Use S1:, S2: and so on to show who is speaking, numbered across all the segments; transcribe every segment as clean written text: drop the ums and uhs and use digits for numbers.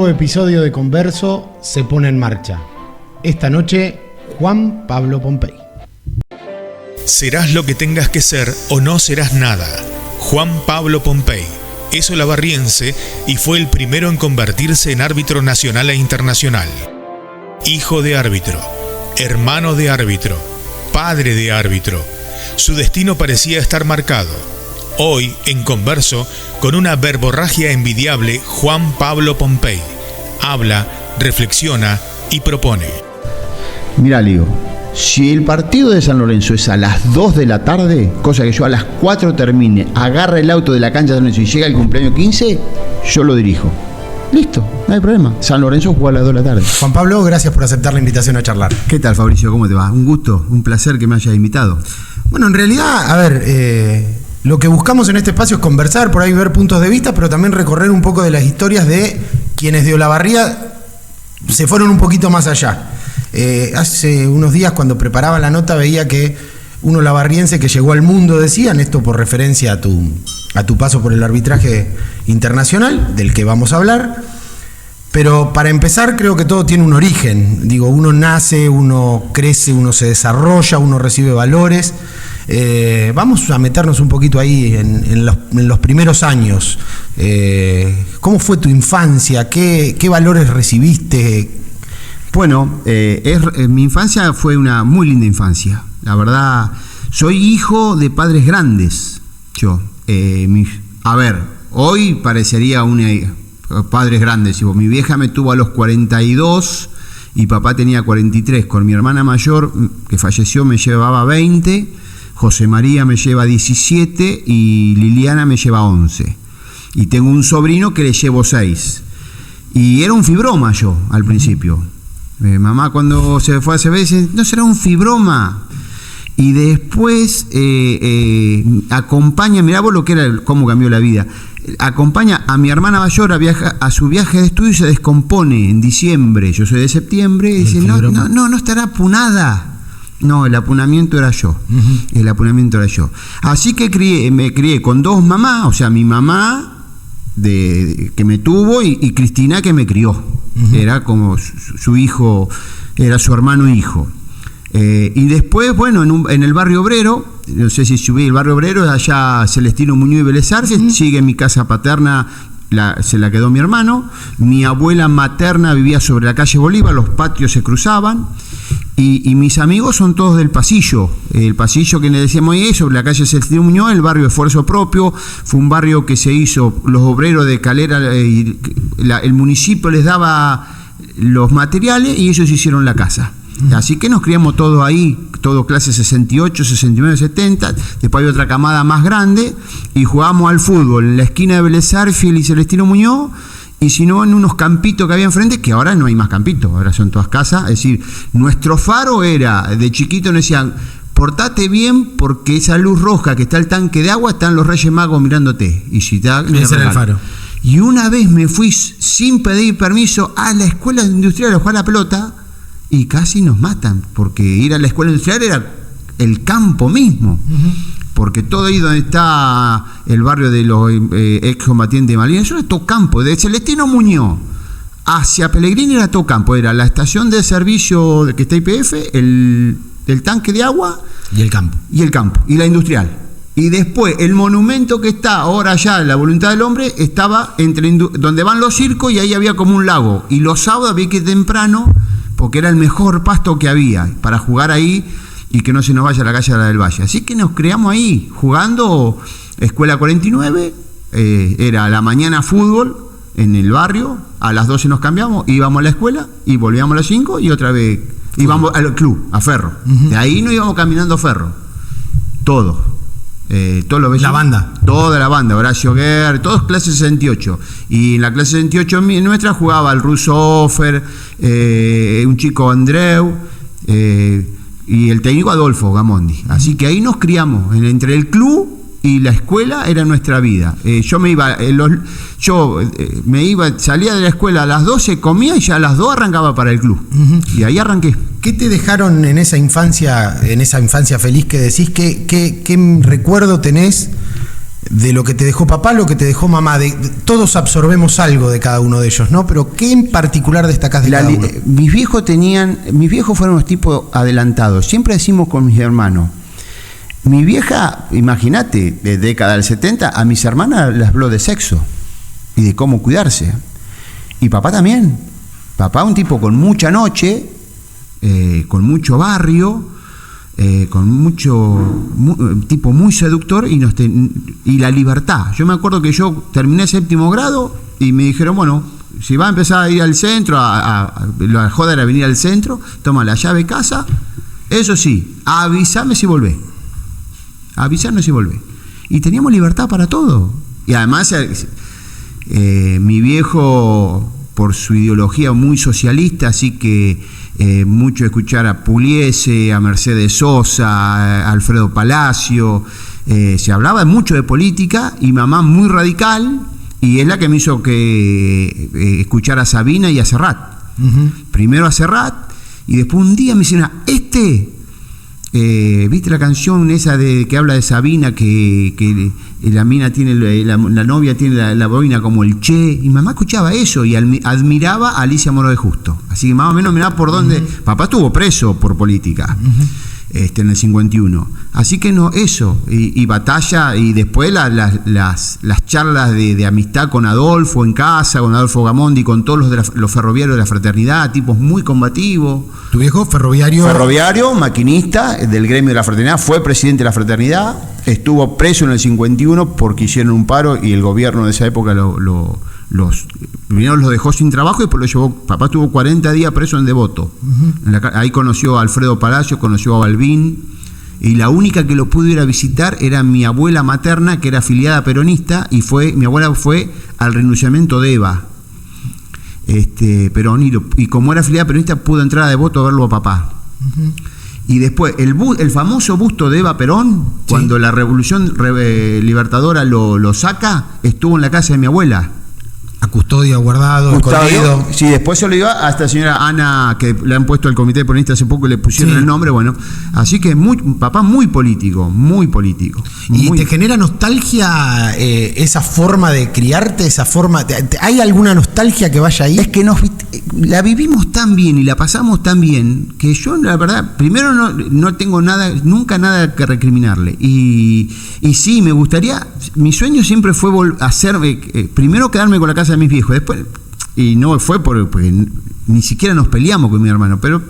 S1: episodio de Converso se pone en marcha. Esta noche, Juan Pablo Pompey.
S2: Serás lo que tengas que ser o no serás nada. Juan Pablo Pompey es olavarriense y fue el primero en convertirse en árbitro nacional e internacional. Hijo de árbitro, hermano de árbitro, padre de árbitro. Su destino parecía estar marcado. Hoy, en Converso, con una verborragia envidiable, Juan Pablo Pompey habla, reflexiona y propone.
S3: Mirá, Leo, si el partido de San Lorenzo es a las 2 de la tarde, cosa que yo a las 4 termine, agarra el auto de la cancha de San Lorenzo y llega el cumpleaños 15, yo lo dirijo. Listo, no hay problema. San Lorenzo juega a las 2 de la tarde.
S1: Juan Pablo, gracias por aceptar la invitación a charlar.
S3: ¿Qué tal, Fabricio? ¿Cómo te va? Un gusto, un placer que me hayas invitado.
S1: Bueno, en realidad, a ver, lo que buscamos en este espacio es conversar, por ahí ver puntos de vista, pero también recorrer un poco de las historias de quienes de Olavarría se fueron un poquito más allá. Hace unos días, cuando preparaba la nota, veía que un olavarriense que llegó al mundo, decían, esto por referencia a tu paso por el arbitraje internacional, del que vamos a hablar. Pero para empezar, creo que todo tiene un origen. Digo, uno nace, uno crece, uno se desarrolla, uno recibe valores. Vamos a meternos un poquito ahí en los primeros años. ¿Cómo fue tu infancia? ¿Qué valores recibiste?
S3: Bueno, mi infancia fue una muy linda infancia. La verdad, soy hijo de padres grandes. Yo, hoy parecería padres grandes. Mi vieja me tuvo a los 42 y papá tenía 43. Con mi hermana mayor, que falleció, me llevaba 20. José María me lleva 17 y Liliana me lleva 11. Y tengo un sobrino que le llevo 6. Y era un fibroma yo al principio. Mamá cuando se fue hace veces, no será un fibroma. Y después acompaña, mirá vos lo que era, cómo cambió la vida. Acompaña a mi hermana mayor a su viaje de estudio y se descompone en diciembre. Yo soy de septiembre y dice, no estará apunada. No, el apunamiento era yo. El apunamiento era yo. Así que me crié con dos mamás, o sea, mi mamá que me tuvo y Cristina que me crió. Era como su hijo, era su hermano hijo. Y después, bueno, en el barrio obrero, no sé si subí el barrio obrero, allá Celestino Muñoz y Vélez Arfield, sigue mi casa paterna. Se la quedó mi hermano. Mi abuela materna vivía sobre la calle Bolívar, los patios se cruzaban y mis amigos son todos del pasillo, el pasillo que le decíamos ahí, sobre la calle Celestino Muñoz, el barrio de Esfuerzo Propio. Fue un barrio que se hizo, los obreros de Calera, el municipio les daba los materiales y ellos hicieron la casa. Así que nos criamos todos ahí, todo clase 68, 69, 70. Después hay otra camada más grande y jugábamos al fútbol en la esquina de Vélez Arfield y Celestino Muñoz, y si no en unos campitos que había enfrente, que ahora no hay más campitos, ahora son todas casas. Es decir, nuestro faro era, de chiquito nos decían, portate bien porque esa luz roja que está el tanque de agua, están los Reyes Magos mirándote. Y si ese era el faro. Y una vez me fui sin pedir permiso a la escuela industrial a jugar a la pelota, y casi nos matan, porque ir a la escuela industrial era el campo mismo, porque todo ahí donde está el barrio de los excombatientes de Malvinas, eso era todo campo, de Celestino Muñoz hacia Pellegrini era todo campo, era la estación de servicio que está IPF, el tanque de agua
S1: y el campo,
S3: y la industrial. Y después el monumento que está ahora allá, la voluntad del hombre, estaba entre donde van los circos, y ahí había como un lago, y los sábados había que ir temprano porque era el mejor pasto que había para jugar ahí y que no se nos vaya a la calle del Valle. Así que nos creamos ahí, jugando Escuela 49, era a la mañana fútbol en el barrio, a las 12 nos cambiamos, íbamos a la escuela y volvíamos a las 5 y otra vez íbamos al club, a Ferro. De ahí nos íbamos caminando a Ferro, todos los vecinos,
S1: la banda.
S3: Toda la banda, Horacio Guerra, todos clase 68. Y en la clase 68 nuestra jugaba el ruso Offer, un chico Andreu, y el técnico Adolfo Gamondi. Así que ahí nos criamos, entre el club y la escuela era nuestra vida. Salía de la escuela a las 12, comía y ya a las 2 arrancaba para el club. Y ahí arranqué.
S1: ¿Qué te dejaron en esa infancia feliz que decís? ¿Qué recuerdo tenés de lo que te dejó papá, lo que te dejó mamá. Todos absorbemos algo de cada uno de ellos, ¿no? Pero ¿qué en particular destacás de cada uno?
S3: Mis viejos fueron unos tipos adelantados. Siempre decimos con mis hermanos. Mi vieja, imagínate, de década del 70, a mis hermanas les habló de sexo y de cómo cuidarse. Y papá también. Papá, un tipo con mucha noche, con mucho barrio, tipo muy seductor y la libertad. Yo me acuerdo que yo terminé 7º grado y me dijeron, bueno, si va a empezar a ir al centro, la joda era venir al centro, toma la llave de casa, eso sí, avísame si volvés. Avisarnos si volvés. Y teníamos libertad para todo. Y además, mi viejo, por su ideología muy socialista, así que mucho escuchar a Pugliese, a Mercedes Sosa, a Alfredo Palacio, se hablaba mucho de política, y mamá muy radical, y es la que me hizo que escuchar a Sabina y a Serrat. Primero a Serrat, y después un día me dijeron, ¿viste la canción esa que habla de Sabina, que la mina tiene, la novia tiene la boina como el Che? Y mamá escuchaba eso y admiraba a Alicia Moro de Justo. Así que más o menos mirá por dónde. Papá estuvo preso por política en el 51. Así que no, eso. Y batalla, y después las charlas de amistad con Adolfo en casa, con Adolfo Gamondi, con todos los ferroviarios de la fraternidad, tipos muy combativos.
S1: ¿Tu viejo ferroviario?
S3: Ferroviario, maquinista del gremio de la fraternidad, fue presidente de la fraternidad, estuvo preso en el 51 porque hicieron un paro y el gobierno de esa época primero los dejó sin trabajo y después lo llevó. Papá estuvo 40 días preso en Devoto. Ahí conoció a Alfredo Palacio, conoció a Balbín, y la única que lo pudo ir a visitar era mi abuela materna, que era afiliada peronista, y mi abuela fue al renunciamiento de Eva Perón, y como era afiliada peronista pudo entrar a Devoto a verlo a papá. Y después el famoso busto de Eva Perón, cuando la Revolución Libertadora lo saca, estuvo en la casa de mi abuela.
S1: A custodia, guardado, escondido.
S3: Sí, después se lo iba a esta señora Ana, que le han puesto al comité peronista hace poco y le pusieron el nombre, bueno. Así que papá muy político, muy político.
S1: ¿Y te genera nostalgia esa forma de criarte, esa forma? ¿Hay alguna nostalgia que vaya ahí?
S3: Es que la vivimos tan bien y la pasamos tan bien que yo, la verdad, primero no tengo nunca nada que recriminarle. Y sí, me gustaría, mi sueño siempre fue primero quedarme con la casa de mis viejos, después, y no fue porque ni siquiera nos peleamos con mi hermano, pero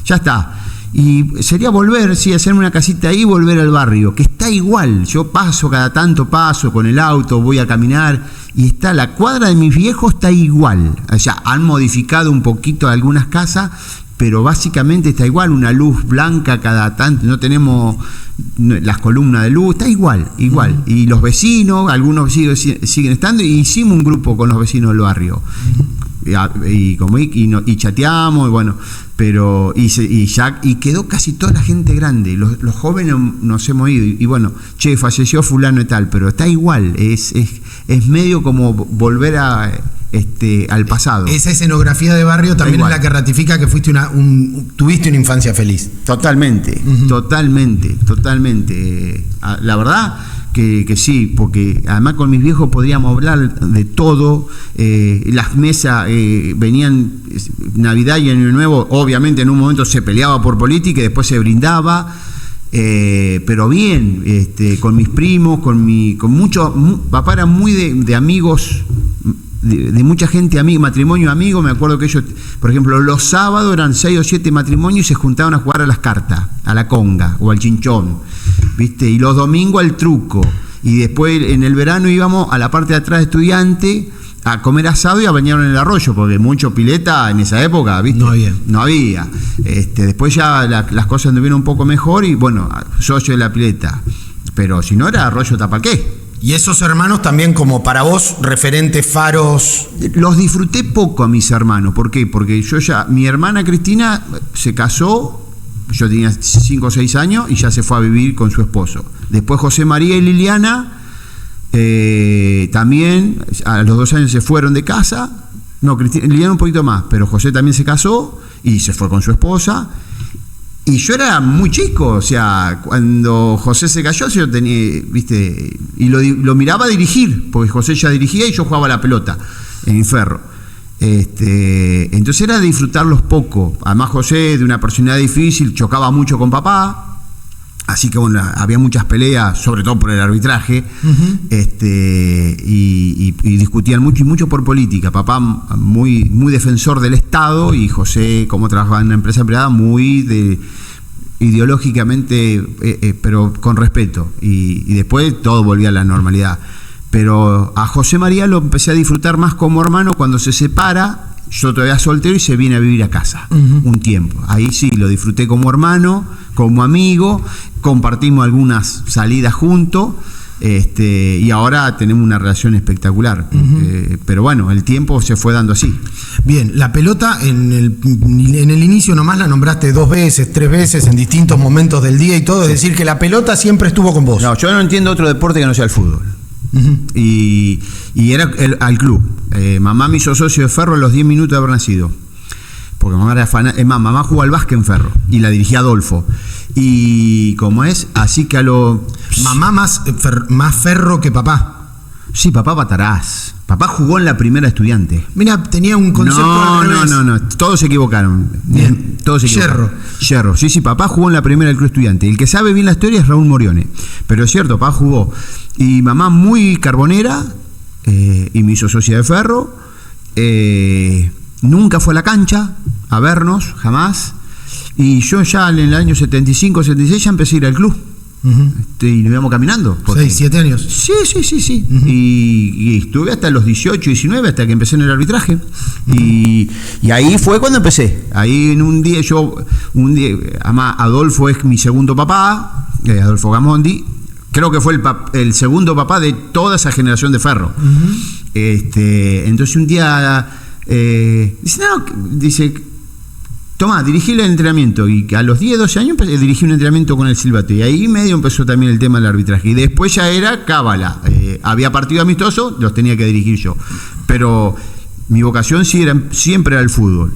S3: ya está. Y sería volver, sí, hacerme una casita ahí y volver al barrio, que está igual. Yo cada tanto paso con el auto, voy a caminar, y la cuadra de mis viejos está igual. O sea, han modificado un poquito algunas casas, pero básicamente está igual, una luz blanca cada tanto, no tenemos las columnas de luz, está igual. Y los vecinos, algunos siguen estando, y hicimos un grupo con los vecinos del barrio. Y chateamos, y bueno, pero y quedó casi toda la gente grande, los jóvenes nos hemos ido, y bueno, falleció fulano y tal, pero está igual, es medio como volver al pasado. Esa
S1: escenografía de barrio también es la que ratifica que tuviste una infancia feliz.
S3: Totalmente. La verdad que sí, porque además con mis viejos podíamos hablar de todo. Las mesas venían Navidad y Año Nuevo, obviamente en un momento se peleaba por política y después se brindaba. Pero bien, con mis primos, papá era muy de amigos, de mucha gente, matrimonio amigo. Me acuerdo que ellos, por ejemplo, los sábados eran 6 o 7 matrimonios y se juntaban a jugar a las cartas, a la conga o al chinchón, ¿viste? Y los domingos al truco. Y después en el verano íbamos a la parte de atrás de estudiante a comer asado y a bañar en el arroyo, porque mucho pileta en esa época, ¿viste? No había. Después ya las cosas anduvieron un poco mejor y bueno, socio de la pileta. Pero si no era arroyo Tapaqué.
S1: ¿Y esos hermanos también como para vos, referentes, faros?
S3: Los disfruté poco a mis hermanos. ¿Por qué? Porque mi hermana Cristina se casó, yo tenía 5 o 6 años y ya se fue a vivir con su esposo. Después José María y Liliana también a los 2 años se fueron de casa. No, Liliana un poquito más, pero José también se casó y se fue con su esposa. Y yo era muy chico, o sea, cuando José se cayó, yo tenía, viste, y lo miraba dirigir, porque José ya dirigía y yo jugaba la pelota en Ferro. Entonces era disfrutarlos poco. Además, José, de una personalidad difícil, chocaba mucho con papá. Así que bueno, había muchas peleas, sobre todo por el arbitraje, y discutían mucho y mucho por política. Papá muy defensor del Estado y José, como trabajaba en una empresa privada, muy ideológicamente, pero con respeto. Y después todo volvía a la normalidad. Pero a José María lo empecé a disfrutar más como hermano cuando se separa. Yo todavía soltero y se viene a vivir a casa un tiempo. Ahí sí, lo disfruté como hermano, como amigo, compartimos algunas salidas juntos, y ahora tenemos una relación espectacular. Pero bueno, el tiempo se fue dando así.
S1: Bien, la pelota en el inicio nomás la nombraste 2 veces, 3 veces en distintos momentos del día y todo, es decir, que la pelota siempre estuvo con vos.
S3: No, yo no entiendo otro deporte que no sea el fútbol. Y era al club. Mamá me hizo socio de Ferro a los 10 minutos de haber nacido. Porque mamá era mamá jugó al básquet en Ferro y la dirigía Adolfo. Y como es, así que
S1: mamá más Ferro que papá.
S3: Sí, papá Patarás. Papá jugó en la primera Estudiante.
S1: Mira, tenía un concepto al revés.
S3: No, todos se equivocaron.
S1: Bien.
S3: Todos se equivocaron. Yerro. Sí, papá jugó en la primera del Club Estudiante. El que sabe bien la historia es Raúl Morione. Pero es cierto, papá jugó. Y mamá muy carbonera, y me hizo socia de Ferro. Nunca fue a la cancha a vernos, jamás. Y yo ya en el año 75, 76 ya empecé a ir al club. Y nos íbamos caminando.
S1: 6, 7 años.
S3: Sí. Y estuve hasta los 18, 19, hasta que empecé en el arbitraje. Y ahí fue cuando empecé. Ahí en un día, además Adolfo es mi segundo papá, Adolfo Gamondi. Creo que fue el segundo papá de toda esa generación de Ferro. Entonces un día dice, tomá, dirigí el entrenamiento. Y a los 10, 12 años dirigí un entrenamiento con el silbato. Y ahí medio empezó también el tema del arbitraje. Y después ya era cábala. Había partido amistoso, los tenía que dirigir yo. Pero mi vocación siempre era el fútbol,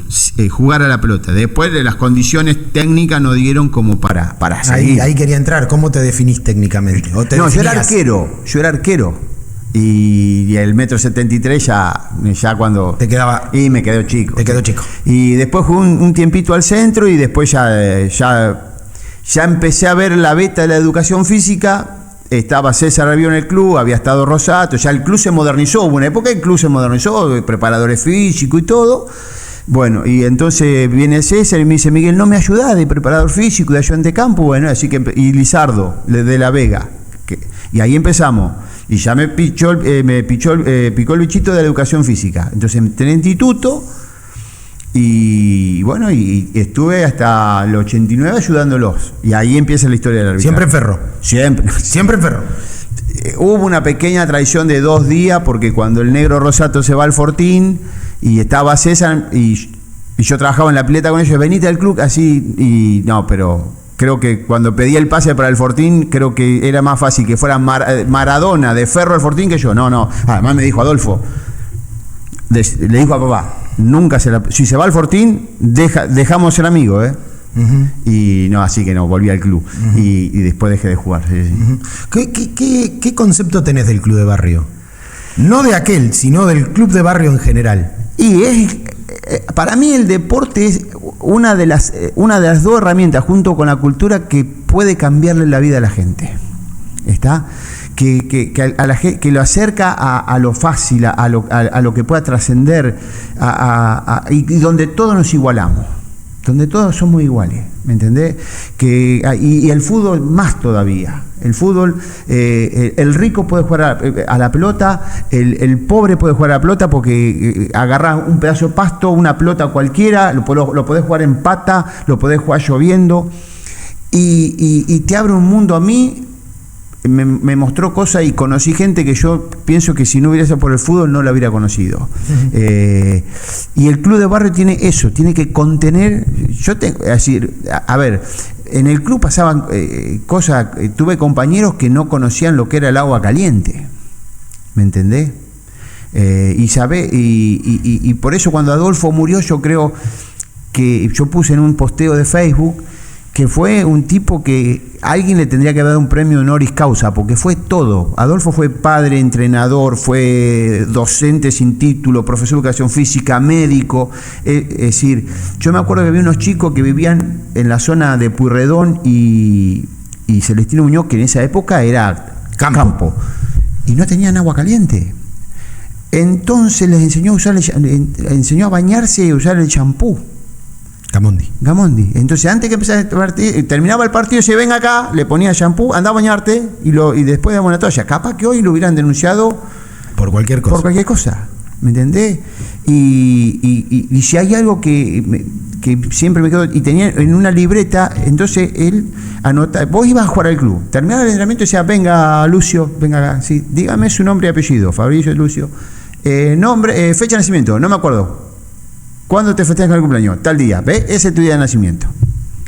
S3: jugar a la pelota. Después las condiciones técnicas no dieron como para seguir.
S1: Ahí quería entrar. ¿Cómo te definís técnicamente?
S3: No, yo era arquero. Y el 1,73 m ya cuando...
S1: Te quedaba...
S3: Y me quedó chico.
S1: Te quedó chico.
S3: Y después jugué un tiempito al centro y después ya empecé a ver la beta de la educación física. Estaba César Arbió en el club, había estado Rosato, ya el club se modernizó, hubo una época que el club se modernizó, preparadores físicos y todo. Bueno, y entonces viene César y me dice, Miguel, ¿no me ayudás de preparador físico, de ayudante de campo? Bueno, así que, y Lizardo, de La Vega. Y ahí empezamos. Y ya me picó el bichito de la educación física. Entonces entré en instituto y bueno, y estuve hasta el 89 ayudándolos. Y ahí empieza la historia del arbitraje.
S1: ¿Siempre en Ferro? Siempre en Ferro.
S3: Hubo una pequeña traición de 2 días porque cuando el negro Rosato se va al Fortín y estaba César y yo trabajaba en la pileta con ellos, venite al club así, y no, pero... Creo que cuando pedí el pase para el Fortín, creo que era más fácil que fuera Maradona de Ferro al Fortín que yo. No. Además me dijo Adolfo, le dijo a papá, si se va al Fortín, dejamos ser amigos, Y no, así que no, volví al club. Y después dejé de jugar. Sí.
S1: ¿Qué concepto tenés del club de barrio? No de aquel, sino del club de barrio en general.
S3: Y para mí el deporte es una de las 2 herramientas junto con la cultura que puede cambiarle la vida a la gente. ¿Está? Que lo acerca a lo fácil, a lo que pueda trascender, y donde todos nos igualamos, donde todos somos iguales, ¿me entendés? Y el fútbol más todavía. El fútbol, el rico puede jugar a la pelota, el pobre puede jugar a la pelota porque agarrás un pedazo de pasto, una pelota cualquiera, lo podés jugar en pata, lo podés jugar lloviendo, y te abre un mundo. A mí me mostró cosas y conocí gente que yo pienso que si no hubiera sido por el fútbol no la hubiera conocido. Y el club de barrio tiene eso, tiene que contener. En el club pasaban cosas, tuve compañeros que no conocían lo que era el agua caliente, ¿me entendés? Y por eso cuando Adolfo murió, yo creo que yo puse en un posteo de Facebook que fue un tipo que alguien le tendría que haber dado un premio honoris causa, porque fue todo. Adolfo fue padre, entrenador, fue docente sin título, profesor de educación física, médico. Es decir, yo me acuerdo que había unos chicos que vivían en la zona de Pueyrredón y Celestino Muñoz, que en esa época era campo, y no tenían agua caliente. Entonces les enseñó a bañarse y a usar el champú. Gamondi. Entonces, antes que empezara el partido, terminaba el partido, se ven acá, le ponía shampoo, andaba a bañarte y después daba una toalla. Capaz que hoy lo hubieran denunciado
S1: por cualquier cosa.
S3: ¿Me entendés? Y si hay algo que siempre me quedó, y tenía en una libreta, entonces él anota, vos ibas a jugar al club, terminaba el entrenamiento y decía, venga Lucio, venga acá, sí, dígame su nombre y apellido, Fabricio Lucio, nombre, fecha de nacimiento, no me acuerdo. ¿Cuándo te festejas el cumpleaños? Tal día, ¿ves? Ese es tu día de nacimiento.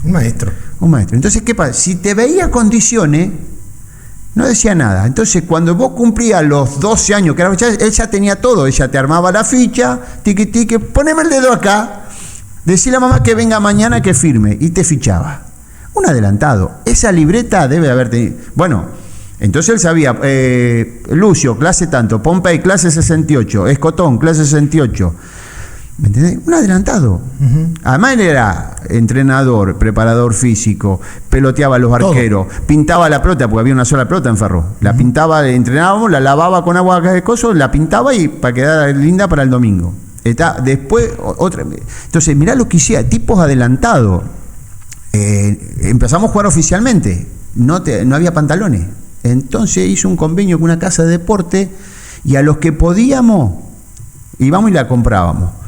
S1: Un maestro.
S3: Entonces, ¿qué pasa? Si te veía condiciones, no decía nada. Entonces, cuando vos cumplías los 12 años, que él ya tenía todo, ella te armaba la ficha, tiqui, poneme el dedo acá, decile a mamá que venga mañana que firme, y te fichaba. Un adelantado. Esa libreta debe haber tenido. Bueno, entonces él sabía, Lucio, clase tanto, Pompey, clase 68, Escotón, clase 68. ¿Me entendés? Un adelantado. Además él era entrenador, preparador físico, peloteaba a los arqueros, pintaba la pelota, porque había una sola pelota en Ferro. La pintaba, entrenábamos, la lavaba con agua de coso, la pintaba y para quedar linda para el domingo. Después, otra. Entonces, mirá lo que hacía, tipos adelantados. Empezamos a jugar oficialmente, no había pantalones. Entonces hizo un convenio con una casa de deporte y a los que podíamos, íbamos y la comprábamos.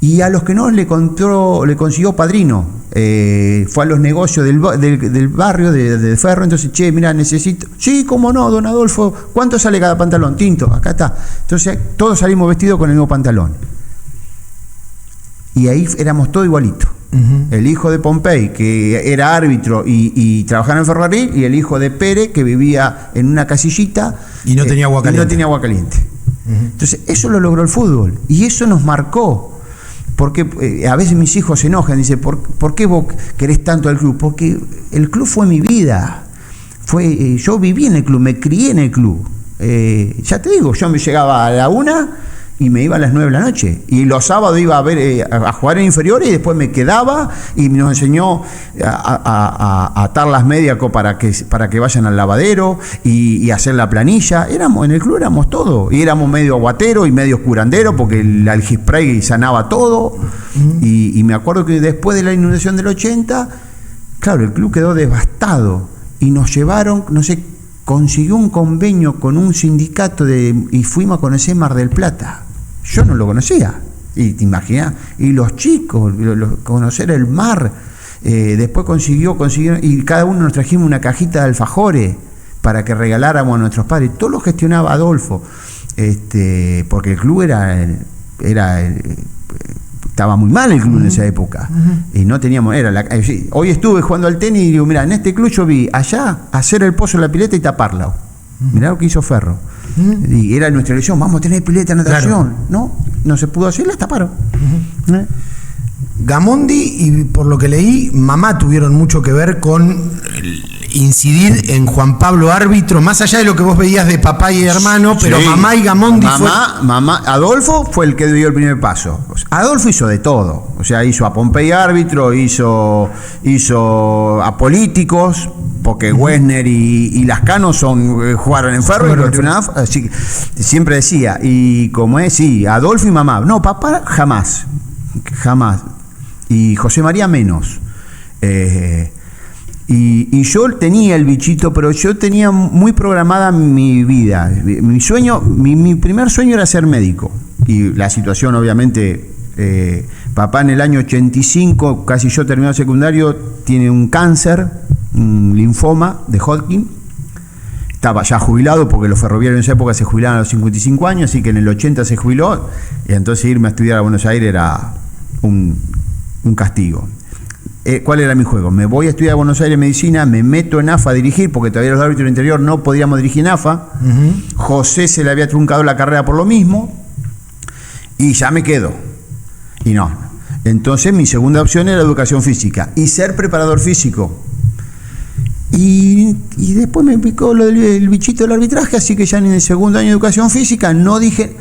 S3: Y a los que no le consiguió padrino, fue a los negocios del barrio de Ferro, entonces, che, mira, necesito, sí, cómo no, don Adolfo, ¿cuánto sale cada pantalón? Tinto, acá está. Entonces todos salimos vestidos con el mismo pantalón. Y ahí éramos todos igualitos. El hijo de Pompey, que era árbitro y trabajaba en ferrocarril, y el hijo de Pérez, que vivía en una casillita
S1: y no tenía agua
S3: caliente. Entonces eso lo logró el fútbol y eso nos marcó. Porque a veces mis hijos se enojan, dicen, ¿por qué vos querés tanto al club? Porque el club fue mi vida. Yo viví en el club, me crié en el club. Ya te digo, yo me llegaba a la 1 y me iba a las 9 de la noche. Y los sábados iba a jugar en inferiores y después me quedaba y nos enseñó a atar las medias para que vayan al lavadero y hacer la planilla. En el club éramos todo. Y éramos medio aguatero y medio curandero porque el algispray sanaba todo. Y me acuerdo que después de la inundación del 80, claro, el club quedó devastado. Y nos llevaron, no sé, consiguió un convenio con un sindicato y fuimos a conocer Mar del Plata. Yo no lo conocía, y te imaginas, y los chicos, conocer el mar, después consiguió, y cada uno nos trajimos una cajita de alfajores para que regaláramos a nuestros padres. Todo lo gestionaba Adolfo, porque el club estaba muy mal el club en esa época, y no teníamos, hoy estuve jugando al tenis y digo, mira, en este club yo vi allá hacer el pozo en la pileta y taparla. Mirá lo que hizo Ferro. Y era nuestra elección, vamos a tener pileta de natación. Claro. No se pudo hacer, la taparon.
S1: Gamondi, y por lo que leí, mamá tuvieron mucho que ver con incidir en Juan Pablo árbitro, más allá de lo que vos veías de papá y hermano, pero sí, mamá y Gamondi
S3: Adolfo fue el que dio el primer paso. Adolfo hizo de todo, o sea, hizo a Pompey árbitro, hizo a políticos, porque Wessner y Lascano jugaron en Ferro, así que siempre decía, y como es, sí, Adolfo y mamá, no, papá jamás, y José María menos. Y yo tenía el bichito, pero yo tenía muy programada mi vida. Mi sueño, mi primer sueño era ser médico. Y la situación, obviamente, papá en el año 85, casi yo terminado el secundario, tiene un cáncer, un linfoma de Hodgkin. Estaba ya jubilado, porque los ferroviarios en esa época se jubilaban a los 55 años, así que en el 80 se jubiló, y entonces irme a estudiar a Buenos Aires era un castigo. ¿Cuál era mi juego? Me voy a estudiar a Buenos Aires medicina, me meto en AFA a dirigir, porque todavía los árbitros del interior no podíamos dirigir en AFA. José se le había truncado la carrera por lo mismo, y ya me quedo. Y no. Entonces mi segunda opción era educación física y ser preparador físico. Y después me picó el bichito del arbitraje, así que ya en el segundo año de educación física no dije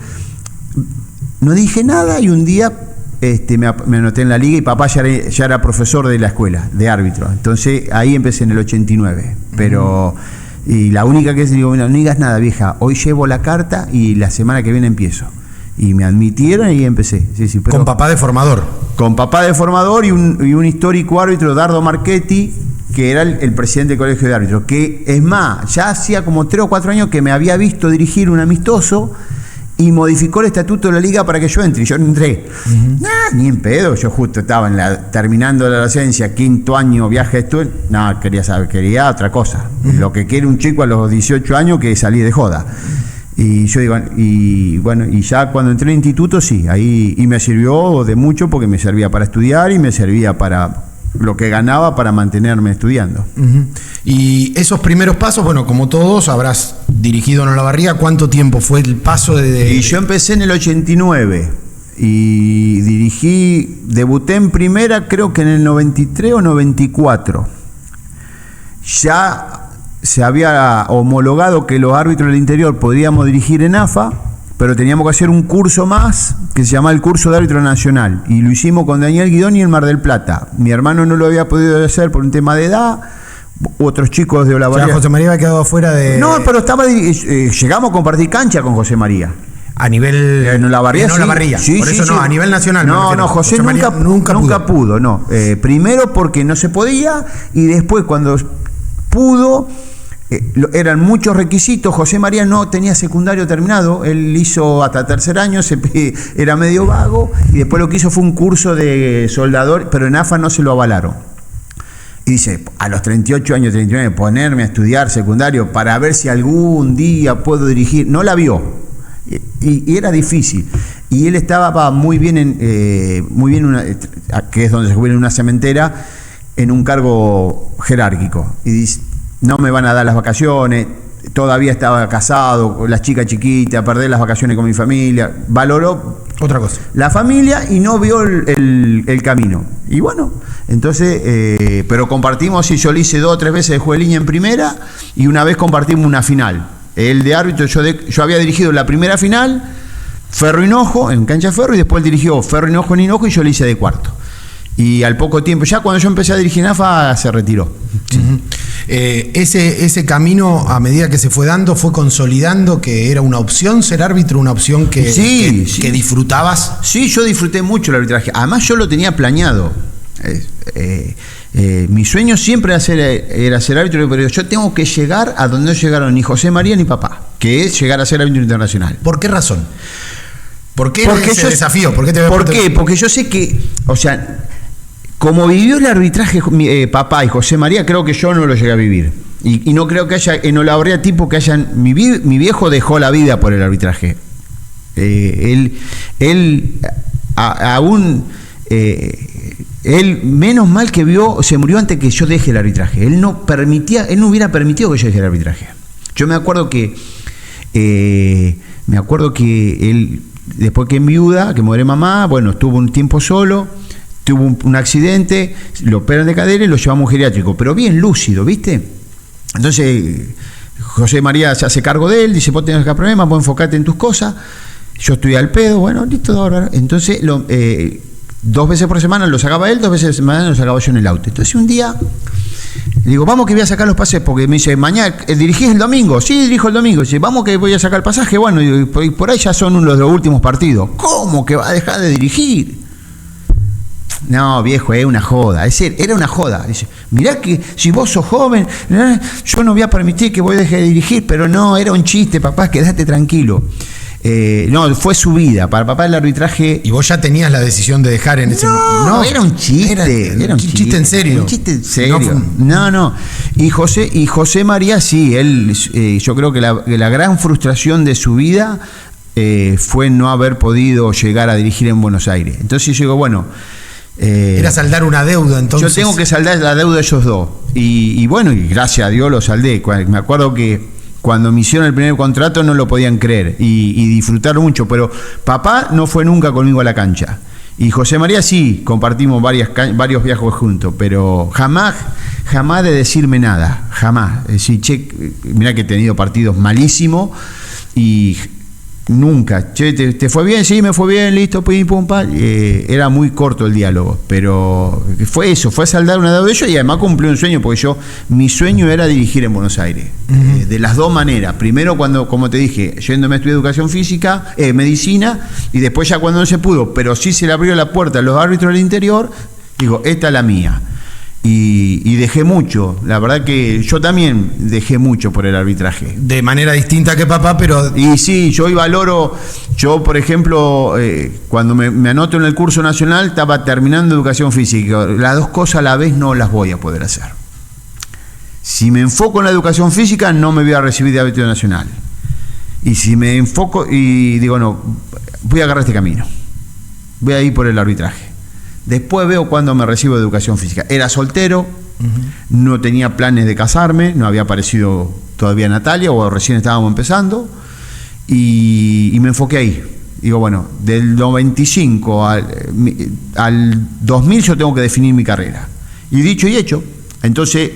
S3: nada, y un día me anoté en la liga y papá ya era profesor de la escuela, de árbitro. Entonces ahí empecé en el 89. Pero, y la única que digo, no digas nada, vieja, hoy llevo la carta y la semana que viene empiezo. Y me admitieron y empecé. Sí, pero
S1: con papá de formador.
S3: Con papá de formador y un histórico árbitro, Dardo Marchetti, que era el presidente del colegio de árbitros. Que es más, ya hacía como 3 o 4 años que me había visto dirigir un amistoso y modificó el estatuto de la liga para que yo entre. Y yo entré. Ni en pedo. Yo justo estaba terminando la docencia, 5º año, viaje de estudio. No, quería otra cosa. Lo que quiere un chico a los 18 años, que salí de joda. Y yo digo, y bueno, y ya cuando entré al instituto, sí, ahí, y me sirvió de mucho, porque me servía para estudiar y me servía para lo que ganaba para mantenerme estudiando.
S1: Y esos primeros pasos, bueno, como todos, habrás dirigido en Olavarría. ¿Cuánto tiempo fue el paso
S3: Y yo empecé en el 89 y debuté en primera creo que en el 93 o 94. Ya se había homologado que los árbitros del interior podíamos dirigir en AFA, pero teníamos que hacer un curso más que se llama el curso de árbitro nacional, y lo hicimos con Daniel Guidoni en Mar del Plata. Mi hermano no lo había podido hacer por un tema de edad, otros chicos de Olavarría.
S1: O sea, José María había quedado afuera de...
S3: No, pero llegamos a compartir cancha con José María.
S1: A nivel...
S3: En Olavarría,
S1: sí. Por eso no, a nivel nacional.
S3: No, José nunca pudo, no. Primero porque no se podía, y después cuando pudo... eran muchos requisitos. José María no tenía secundario terminado, él hizo hasta 3er año, era medio vago, y después lo que hizo fue un curso de soldador, pero en AFA no se lo avalaron. Y dice, a los 38 años, 39, ponerme a estudiar secundario para ver si algún día puedo dirigir, no la vio, y era difícil. Y él estaba muy bien, que es donde se jubila en una cementera, en un cargo jerárquico, y dice, no me van a dar las vacaciones, todavía estaba casado, la chica chiquita, perder las vacaciones con mi familia. Valoró
S1: otra cosa,
S3: la familia, y no vio el camino. Y bueno, entonces, pero compartimos, y yo le hice 2 o 3 veces de juez de línea en primera, y una vez compartimos una final. Él de árbitro, yo había dirigido la primera final, Ferro Hinojo, en cancha Ferro, y después él dirigió Ferro Hinojo en Hinojo, y yo le hice de cuarto. Y al poco tiempo, ya cuando yo empecé a dirigir en AFA, se retiró. Sí.
S1: Ese camino, a medida que se fue dando, fue consolidando que era una opción ser árbitro, una opción que disfrutabas.
S3: Sí, yo disfruté mucho el arbitraje. Además, yo lo tenía planeado. Mi sueño siempre era ser árbitro, pero yo tengo que llegar a donde no llegaron ni José María ni papá, que es llegar a ser árbitro internacional.
S1: ¿Por qué razón? ¿Por qué ese desafío?
S3: ¿Por qué? Porque yo sé que, o sea, como vivió el arbitraje papá y José María, creo que yo no lo llegué a vivir. Y no creo que haya en Olavarría tipo que hayan... Mi viejo dejó la vida por el arbitraje. Él menos mal que se murió antes que yo deje el arbitraje. Él no hubiera permitido que yo deje el arbitraje. Yo me acuerdo que él, después que enviuda, que muere mamá, bueno, estuvo un tiempo solo, tuvo un accidente, lo operan de cadera y lo llevamos a un geriátrico, pero bien lúcido, ¿viste? Entonces José María se hace cargo de él, dice, vos tenés acá problemas, vos enfocate en tus cosas, yo estoy al pedo, bueno, listo, ahora. Entonces 2 veces por semana lo sacaba él, 2 veces por semana lo sacaba yo en el auto. Entonces un día le digo, vamos que voy a sacar los pases, porque me dice, mañana, ¿dirigís el domingo? Sí, dirijo el domingo. Dice, vamos que voy a sacar el pasaje. Bueno, y por ahí ya son uno de los últimos partidos. ¿Cómo que va a dejar de dirigir? No, viejo, es una joda. Es decir, era una joda. Dice, mirá que si vos sos joven, yo no voy a permitir que vos dejes de dirigir, pero no, era un chiste, papá, quedate tranquilo. No, fue su vida. Para papá el arbitraje...
S1: ¿Y vos ya tenías la decisión de dejar en ese momento?
S3: No, era un chiste.
S1: Era un chiste en serio.
S3: Un chiste en serio. No. Y José María, sí, él, yo creo que la gran frustración de su vida fue no haber podido llegar a dirigir en Buenos Aires. Entonces yo digo, bueno...
S1: era saldar una deuda, entonces.
S3: Yo tengo que saldar la deuda de ellos dos. Y bueno, y gracias a Dios lo saldé. Me acuerdo que cuando me hicieron el primer contrato no lo podían creer y disfrutaron mucho, pero papá no fue nunca conmigo a la cancha. Y José María sí, compartimos varios viajes juntos, pero jamás de decirme nada, jamás. Es decir, che, mirá que he tenido partidos malísimos y nunca. Che, ¿te fue bien? Sí, me fue bien, listo, pim, pum, pam. Era muy corto el diálogo, pero fue eso, fue saldar una deuda de ellos y además cumplí un sueño, porque mi sueño era dirigir en Buenos Aires. De las dos maneras. Primero cuando, como te dije, yéndome a estudiar educación física, medicina, y después ya cuando no se pudo, pero sí se le abrió la puerta a los árbitros del interior, digo, esta es la mía. Y dejé mucho, la verdad que yo también dejé mucho por el arbitraje.
S1: De manera distinta que papá, pero...
S3: Y sí, yo hoy valoro, por ejemplo, cuando me anoto en el curso nacional, estaba terminando educación física. Las dos cosas a la vez no las voy a poder hacer. Si me enfoco en la educación física, no me voy a recibir de árbitro nacional. Y si me enfoco y digo, no, voy a agarrar este camino. Voy a ir por el arbitraje. Después veo cuando me recibo de educación física. Era soltero, no tenía planes de casarme, no había aparecido todavía Natalia, o recién estábamos empezando, y me enfoqué ahí. Digo, bueno, del 95 al 2000 yo tengo que definir mi carrera. Y dicho y hecho, entonces,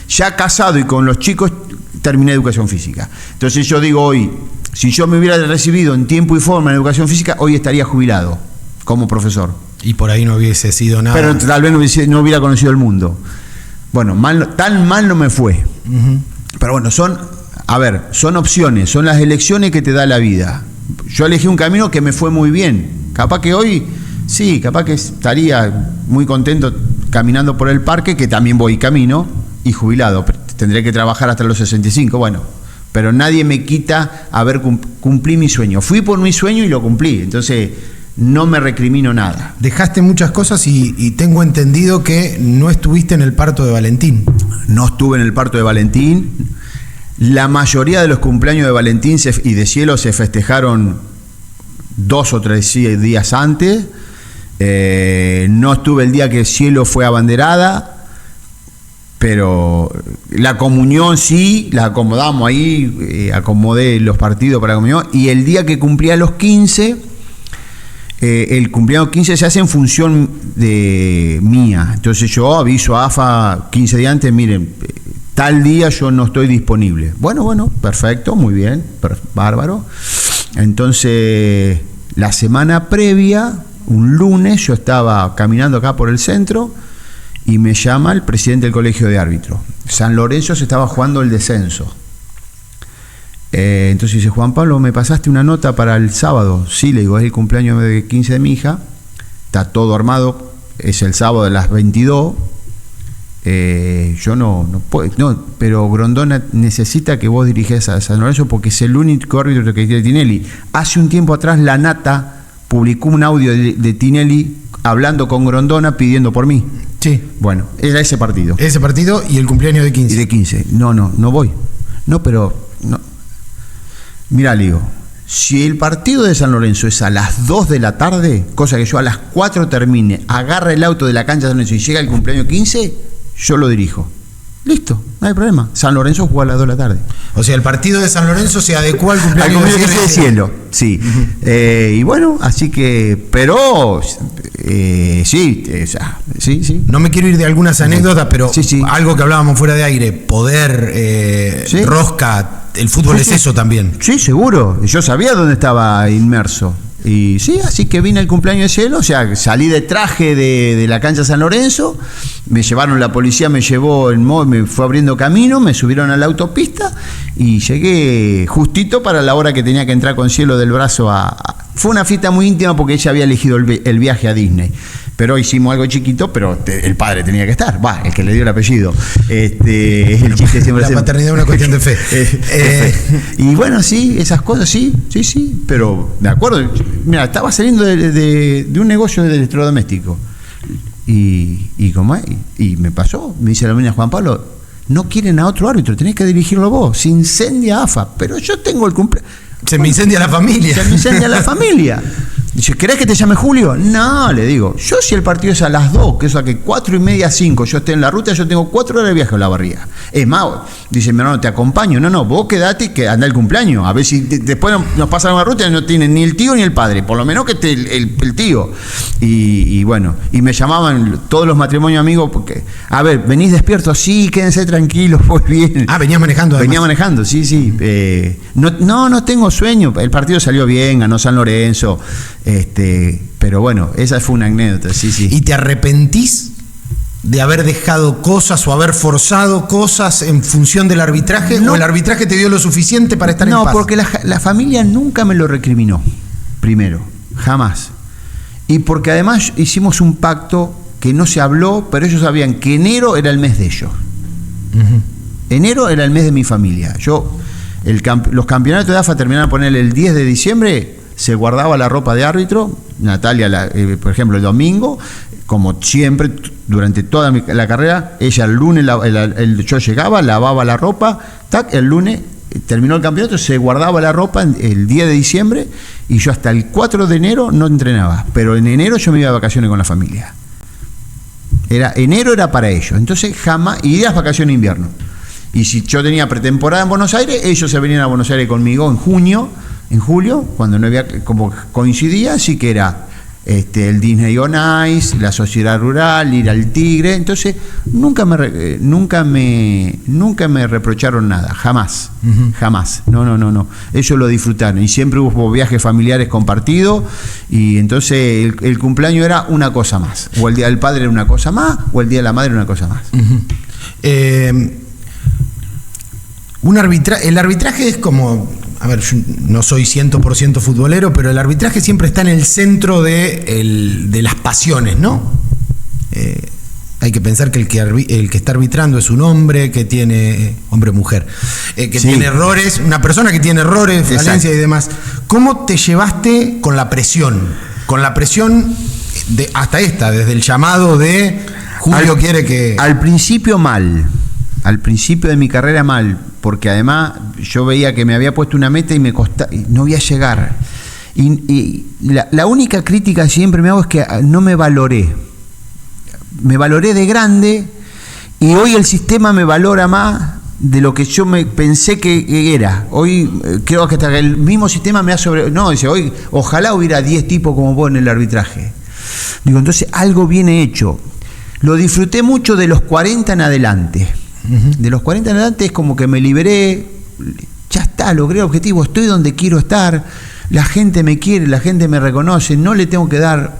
S3: ya casado y con los chicos, terminé educación física. Entonces yo digo hoy, si yo me hubiera recibido en tiempo y forma en educación física, hoy estaría jubilado como profesor.
S1: Y por ahí no hubiese sido nada.
S3: Pero tal vez no hubiera conocido el mundo. Bueno, tan mal no me fue. Pero bueno, son opciones, son las elecciones que te da la vida. Yo elegí un camino que me fue muy bien. Capaz que hoy, sí, capaz que estaría muy contento caminando por el parque, que también voy camino, y jubilado. Tendré que trabajar hasta los 65, bueno. Pero nadie me quita cumplí mi sueño. Fui por mi sueño y lo cumplí. Entonces... no me recrimino nada.
S1: Dejaste muchas cosas y tengo entendido que no estuviste en el parto de Valentín.
S3: No estuve en el parto de Valentín. La mayoría de los cumpleaños de Valentín y de Cielo se festejaron 2 o 3 días antes. No estuve el día que Cielo fue abanderada, pero la comunión sí, la acomodamos ahí, acomodé los partidos para la comunión, y el día que cumplía los 15... el cumpleaños 15 se hace en función de mía. Entonces yo aviso a AFA 15 días antes, miren, tal día yo no estoy disponible. Bueno, perfecto, muy bien, bárbaro. Entonces, la semana previa, un lunes, yo estaba caminando acá por el centro y me llama el presidente del colegio de árbitros. San Lorenzo se estaba jugando el descenso. Entonces dice, Juan Pablo, ¿me pasaste una nota para el sábado? Sí, le digo, es el cumpleaños de 15 de mi hija, está todo armado, es el sábado de las 22, yo no puedo, pero Grondona necesita que vos dirigés a San Lorenzo porque es el único árbitro que tiene Tinelli. Hace un tiempo atrás La Nata publicó un audio de Tinelli hablando con Grondona pidiendo por mí.
S1: Sí.
S3: Bueno, era ese partido.
S1: Ese partido y el cumpleaños de 15.
S3: Y de 15. No voy. No, pero... no. Mirá, le digo, si el partido de San Lorenzo es a las 2 de la tarde, cosa que yo a las 4 termine, agarra el auto de la cancha de San Lorenzo y llega el cumpleaños 15, yo lo dirijo. Listo, no hay problema. San Lorenzo juega a las 2 de la tarde.
S1: O sea, el partido de San Lorenzo se adecuó al cumpleaños
S3: de Cielo. Sí. Y bueno, así que, pero sí, sí.
S1: No me quiero ir de algunas anécdotas, pero
S3: sí.
S1: Algo que hablábamos fuera de aire, poder, rosca, el fútbol es eso también.
S3: Sí, seguro. Yo sabía dónde estaba inmerso. Y sí, así que vine al cumpleaños de Cielo, o sea, salí de traje de la cancha San Lorenzo, me llevaron, la policía me llevó, me fue abriendo camino, me subieron a la autopista y llegué justito para la hora que tenía que entrar con Cielo del brazo Fue una fiesta muy íntima porque ella había elegido el viaje a Disney. Pero hicimos algo chiquito, pero el padre tenía que estar, el que le dio el apellido. Es el chiste siempre.
S1: La paternidad es una cuestión de fe.
S3: Y bueno, sí, esas cosas, sí, pero de acuerdo. Mira, estaba saliendo de un negocio de electrodoméstico. Y me pasó, me dice la niña Juan Pablo, no quieren a otro árbitro, tenés que dirigirlo vos, se incendia AFA, pero yo tengo el cumpleaños.
S1: Se me incendia la familia.
S3: Se me incendia la familia. Dice, ¿querés que te llame Julio? No, le digo, yo si el partido es a las 2, que eso a que 4:30, 5, yo esté en la ruta, yo tengo 4 horas de viaje a Olavarría. Es más, dice, mi hermano, te acompaño. No, vos quedate y que anda el cumpleaños. A ver si después nos pasan una ruta y no tienen ni el tío ni el padre. Por lo menos que esté el tío. Y bueno, y me llamaban todos los matrimonios amigos porque, a ver, ¿venís despiertos? Sí, quédense tranquilos, pues bien.
S1: Venías manejando además.
S3: Venía manejando, sí. No tengo sueño. El partido salió bien, ganó San Lorenzo. Pero bueno, esa fue una anécdota, sí.
S1: ¿Y te arrepentís de haber dejado cosas o haber forzado cosas en función del arbitraje?
S3: No.
S1: ¿O el arbitraje te dio lo suficiente para estar en paz?
S3: No, porque la familia nunca me lo recriminó, primero, jamás. Y porque además hicimos un pacto que no se habló, pero ellos sabían que enero era el mes de ellos. Uh-huh. Enero era el mes de mi familia. Los campeonatos de AFA terminaron a poner el 10 de diciembre, se guardaba la ropa de árbitro, Natalia, por ejemplo, el domingo, como siempre, durante toda la carrera, ella el lunes, yo llegaba, lavaba la ropa, el lunes terminó el campeonato, se guardaba la ropa el 10 de diciembre y yo hasta el 4 de enero no entrenaba, pero en enero yo me iba de vacaciones con la familia. Enero era para ellos, entonces jamás, y las vacaciones de invierno. Y si yo tenía pretemporada en Buenos Aires, ellos se venían a Buenos Aires conmigo en julio, cuando no había, como coincidía, así que era el Disney on Ice, la sociedad rural, ir al Tigre. Entonces nunca me reprocharon nada, jamás. Uh-huh. Jamás, no, ellos lo disfrutaron y siempre hubo viajes familiares compartidos y entonces el cumpleaños era una cosa más, o el día del padre era una cosa más, o el día de la madre era una cosa más.
S1: Uh-huh. El arbitraje es como, a ver, yo no soy 100% futbolero, pero el arbitraje siempre está en el centro de las pasiones, ¿no? Hay que pensar que el que está arbitrando es un hombre que tiene, hombre-mujer, que sí, tiene errores, una persona que tiene errores, falencias y demás. ¿Cómo te llevaste con la presión? Con la presión desde el llamado de Julio quiere que...
S3: Al principio mal. Al principio de mi carrera mal, porque además yo veía que me había puesto una meta y no voy a llegar. Y la única crítica que siempre me hago es que no me valoré. Me valoré de grande y hoy el sistema me valora más de lo que yo pensé que era. Hoy creo que hasta el mismo sistema me ha dice, hoy ojalá hubiera 10 tipos como vos en el arbitraje. Digo, entonces algo viene hecho. Lo disfruté mucho de los 40 en adelante. De los 40 en adelante es como que me liberé, ya está, logré el objetivo, estoy donde quiero estar, la gente me quiere, la gente me reconoce, no le tengo que dar,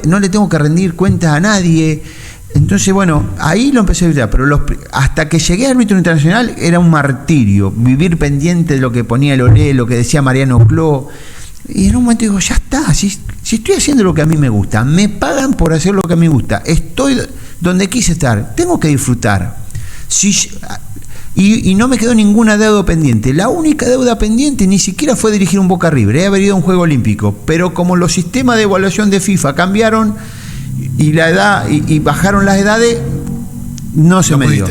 S3: no le tengo que rendir cuentas a nadie. Entonces, bueno, ahí lo empecé a evitar, pero hasta que llegué al árbitro internacional era un martirio, vivir pendiente de lo que ponía el Olé, lo que decía Mariano Cló. Y en un momento digo, ya está, si estoy haciendo lo que a mí me gusta, me pagan por hacer lo que a mí me gusta, estoy donde quise estar, tengo que disfrutar. Y no me quedó ninguna deuda pendiente. La única deuda pendiente ni siquiera fue dirigir un Boca River, haber ido a un Juego Olímpico, pero como los sistemas de evaluación de FIFA cambiaron y la edad y bajaron las edades, no se me dio.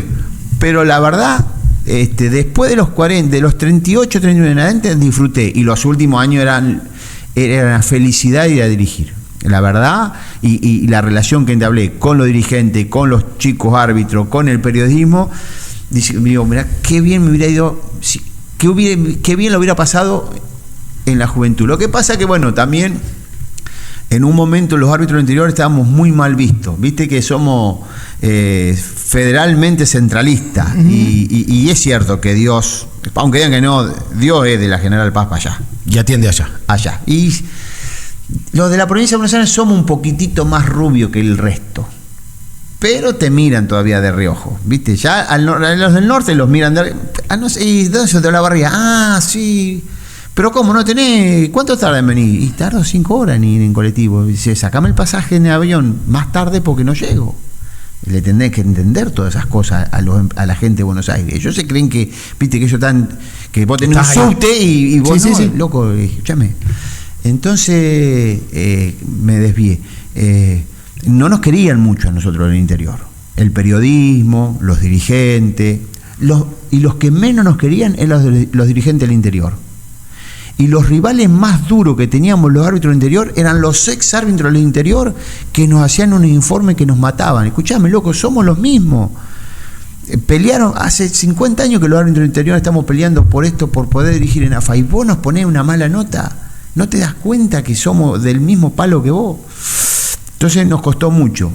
S3: Pero la verdad, después de los 40, de los 38, 39 en adelante, disfruté, y los últimos años eran una felicidad ir a dirigir. La verdad, y la relación que entablé con los dirigentes, con los chicos árbitros, con el periodismo, digo, mirá, qué bien me hubiera ido, qué bien lo hubiera pasado en la juventud. Lo que pasa que, bueno, también en un momento los árbitros del interior estábamos muy mal vistos, viste que somos federalmente centralistas, uh-huh. y es cierto que Dios, aunque digan que no, Dios es de la General Paz para allá.
S1: Y atiende allá.
S3: Y los de la provincia de Buenos Aires somos un poquitito más rubios que el resto, pero te miran todavía de reojo, ¿viste? Ya a los del norte los miran de no sé, ¿y dónde se te la barriga? Sí, pero ¿cómo no tenés? ¿Cuánto tarda en venir? Y tardo 5 horas en ir en colectivo. Dice, sacame el pasaje en avión más tarde porque no llego. Le tenés que entender todas esas cosas a la gente de Buenos Aires. Ellos se creen que, viste, que ellos están, que vos tenés un subte y vos sí. Loco, escúchame. Entonces me desvié. No nos querían mucho a nosotros en el interior. El periodismo, los dirigentes, y los que menos nos querían eran los dirigentes del interior. y los rivales más duros que teníamos los árbitros del interior eran los ex árbitros del interior que nos hacían un informe que nos mataban. Escuchame, loco, somos los mismos. Pelearon hace 50 años que los árbitros del interior estamos peleando por esto, por poder dirigir en AFA, y vos nos ponés una mala nota. ¿No te das cuenta que somos del mismo palo que vos? Entonces nos costó mucho,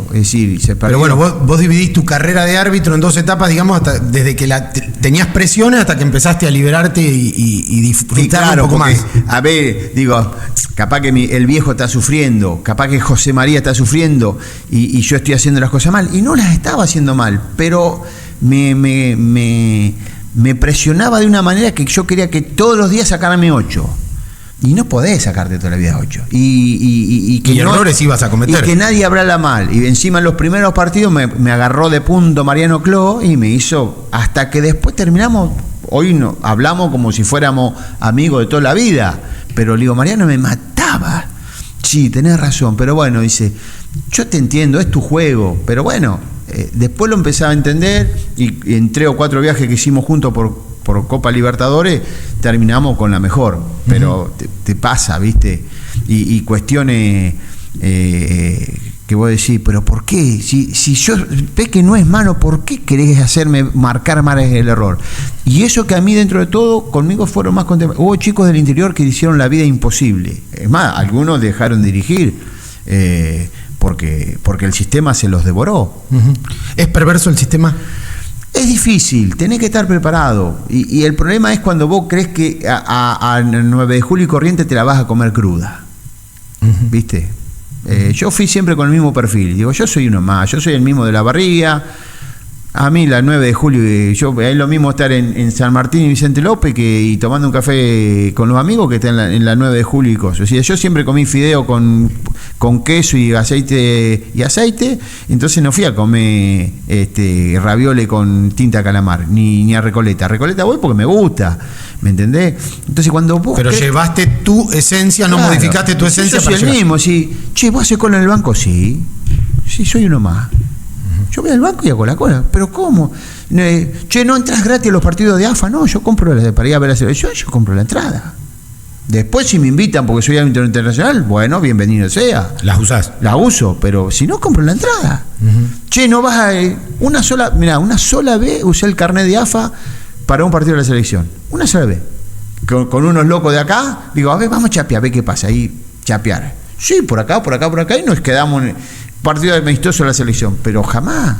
S3: es decir, se perdió.
S1: Pero bueno, vos dividís tu carrera de árbitro en 2 etapas, digamos, desde que tenías presiones hasta que empezaste a liberarte y disfrutar, claro, un poco más.
S3: A ver, digo, capaz que el viejo está sufriendo, capaz que José María está sufriendo y yo estoy haciendo las cosas mal, y no las estaba haciendo mal, pero me presionaba de una manera que yo quería que todos los días sacarme 8. Y no podés sacarte toda la vida 8. Y
S1: errores ibas a cometer.
S3: Y que nadie hablara mal. Y encima en los primeros partidos me agarró de punto Mariano Cló y me hizo, hasta que después terminamos, hoy no, hablamos como si fuéramos amigos de toda la vida. Pero le digo, Mariano me mataba. Sí, tenés razón, pero bueno, dice, yo te entiendo, es tu juego, pero bueno, después lo empezaba a entender y en 3 o 4 viajes que hicimos juntos por Copa Libertadores terminamos con la mejor, pero te pasa, ¿viste? Y cuestiones que vos decís, pero ¿por qué? Si yo ves que no es mano, ¿por qué querés hacerme marcar más el error? Y eso que a mí dentro de todo, conmigo fueron más contemplados. Hubo chicos del interior que hicieron la vida imposible. Es más, algunos dejaron de dirigir porque el sistema se los devoró.
S1: ¿Es perverso el sistema?
S3: Es difícil, tenés que estar preparado. Y el problema es cuando vos crees que a 9 de julio y Corriente te la vas a comer cruda. ¿Viste? Yo fui siempre con el mismo perfil. Digo, yo soy uno más, yo soy el mismo de la barriga. A mí la 9 de julio, es lo mismo estar en San Martín y Vicente López y tomando un café con los amigos que están en la 9 de julio y cosas. O sea, yo siempre comí fideo con queso y aceite, entonces no fui a comer raviole con tinta calamar, ni a Recoleta. A Recoleta voy porque me gusta, ¿me entendés? Entonces cuando vos...
S1: Pero llevaste tu esencia, claro, no modificaste tu esencia.
S3: Yo soy el mismo, sí. Che, ¿vos haces cola en el banco? Sí, soy uno más. Yo voy al banco y hago la cola. ¿Pero cómo? Che, ¿no entras gratis a los partidos de AFA? No, yo compro para ir a ver la selección, yo compro la entrada. Después, si me invitan porque soy árbitro internacional, bueno, bienvenido sea.
S1: ¿Las usás?
S3: Las uso, pero si no, compro la entrada. Che, no vas a... una sola vez usé el carnet de AFA para un partido de la selección. Una sola vez. Con unos locos de acá, digo, a ver, vamos a chapear, a ver qué pasa. Ahí, chapear. Sí, por acá, y nos quedamos... partido amistoso de la selección, pero jamás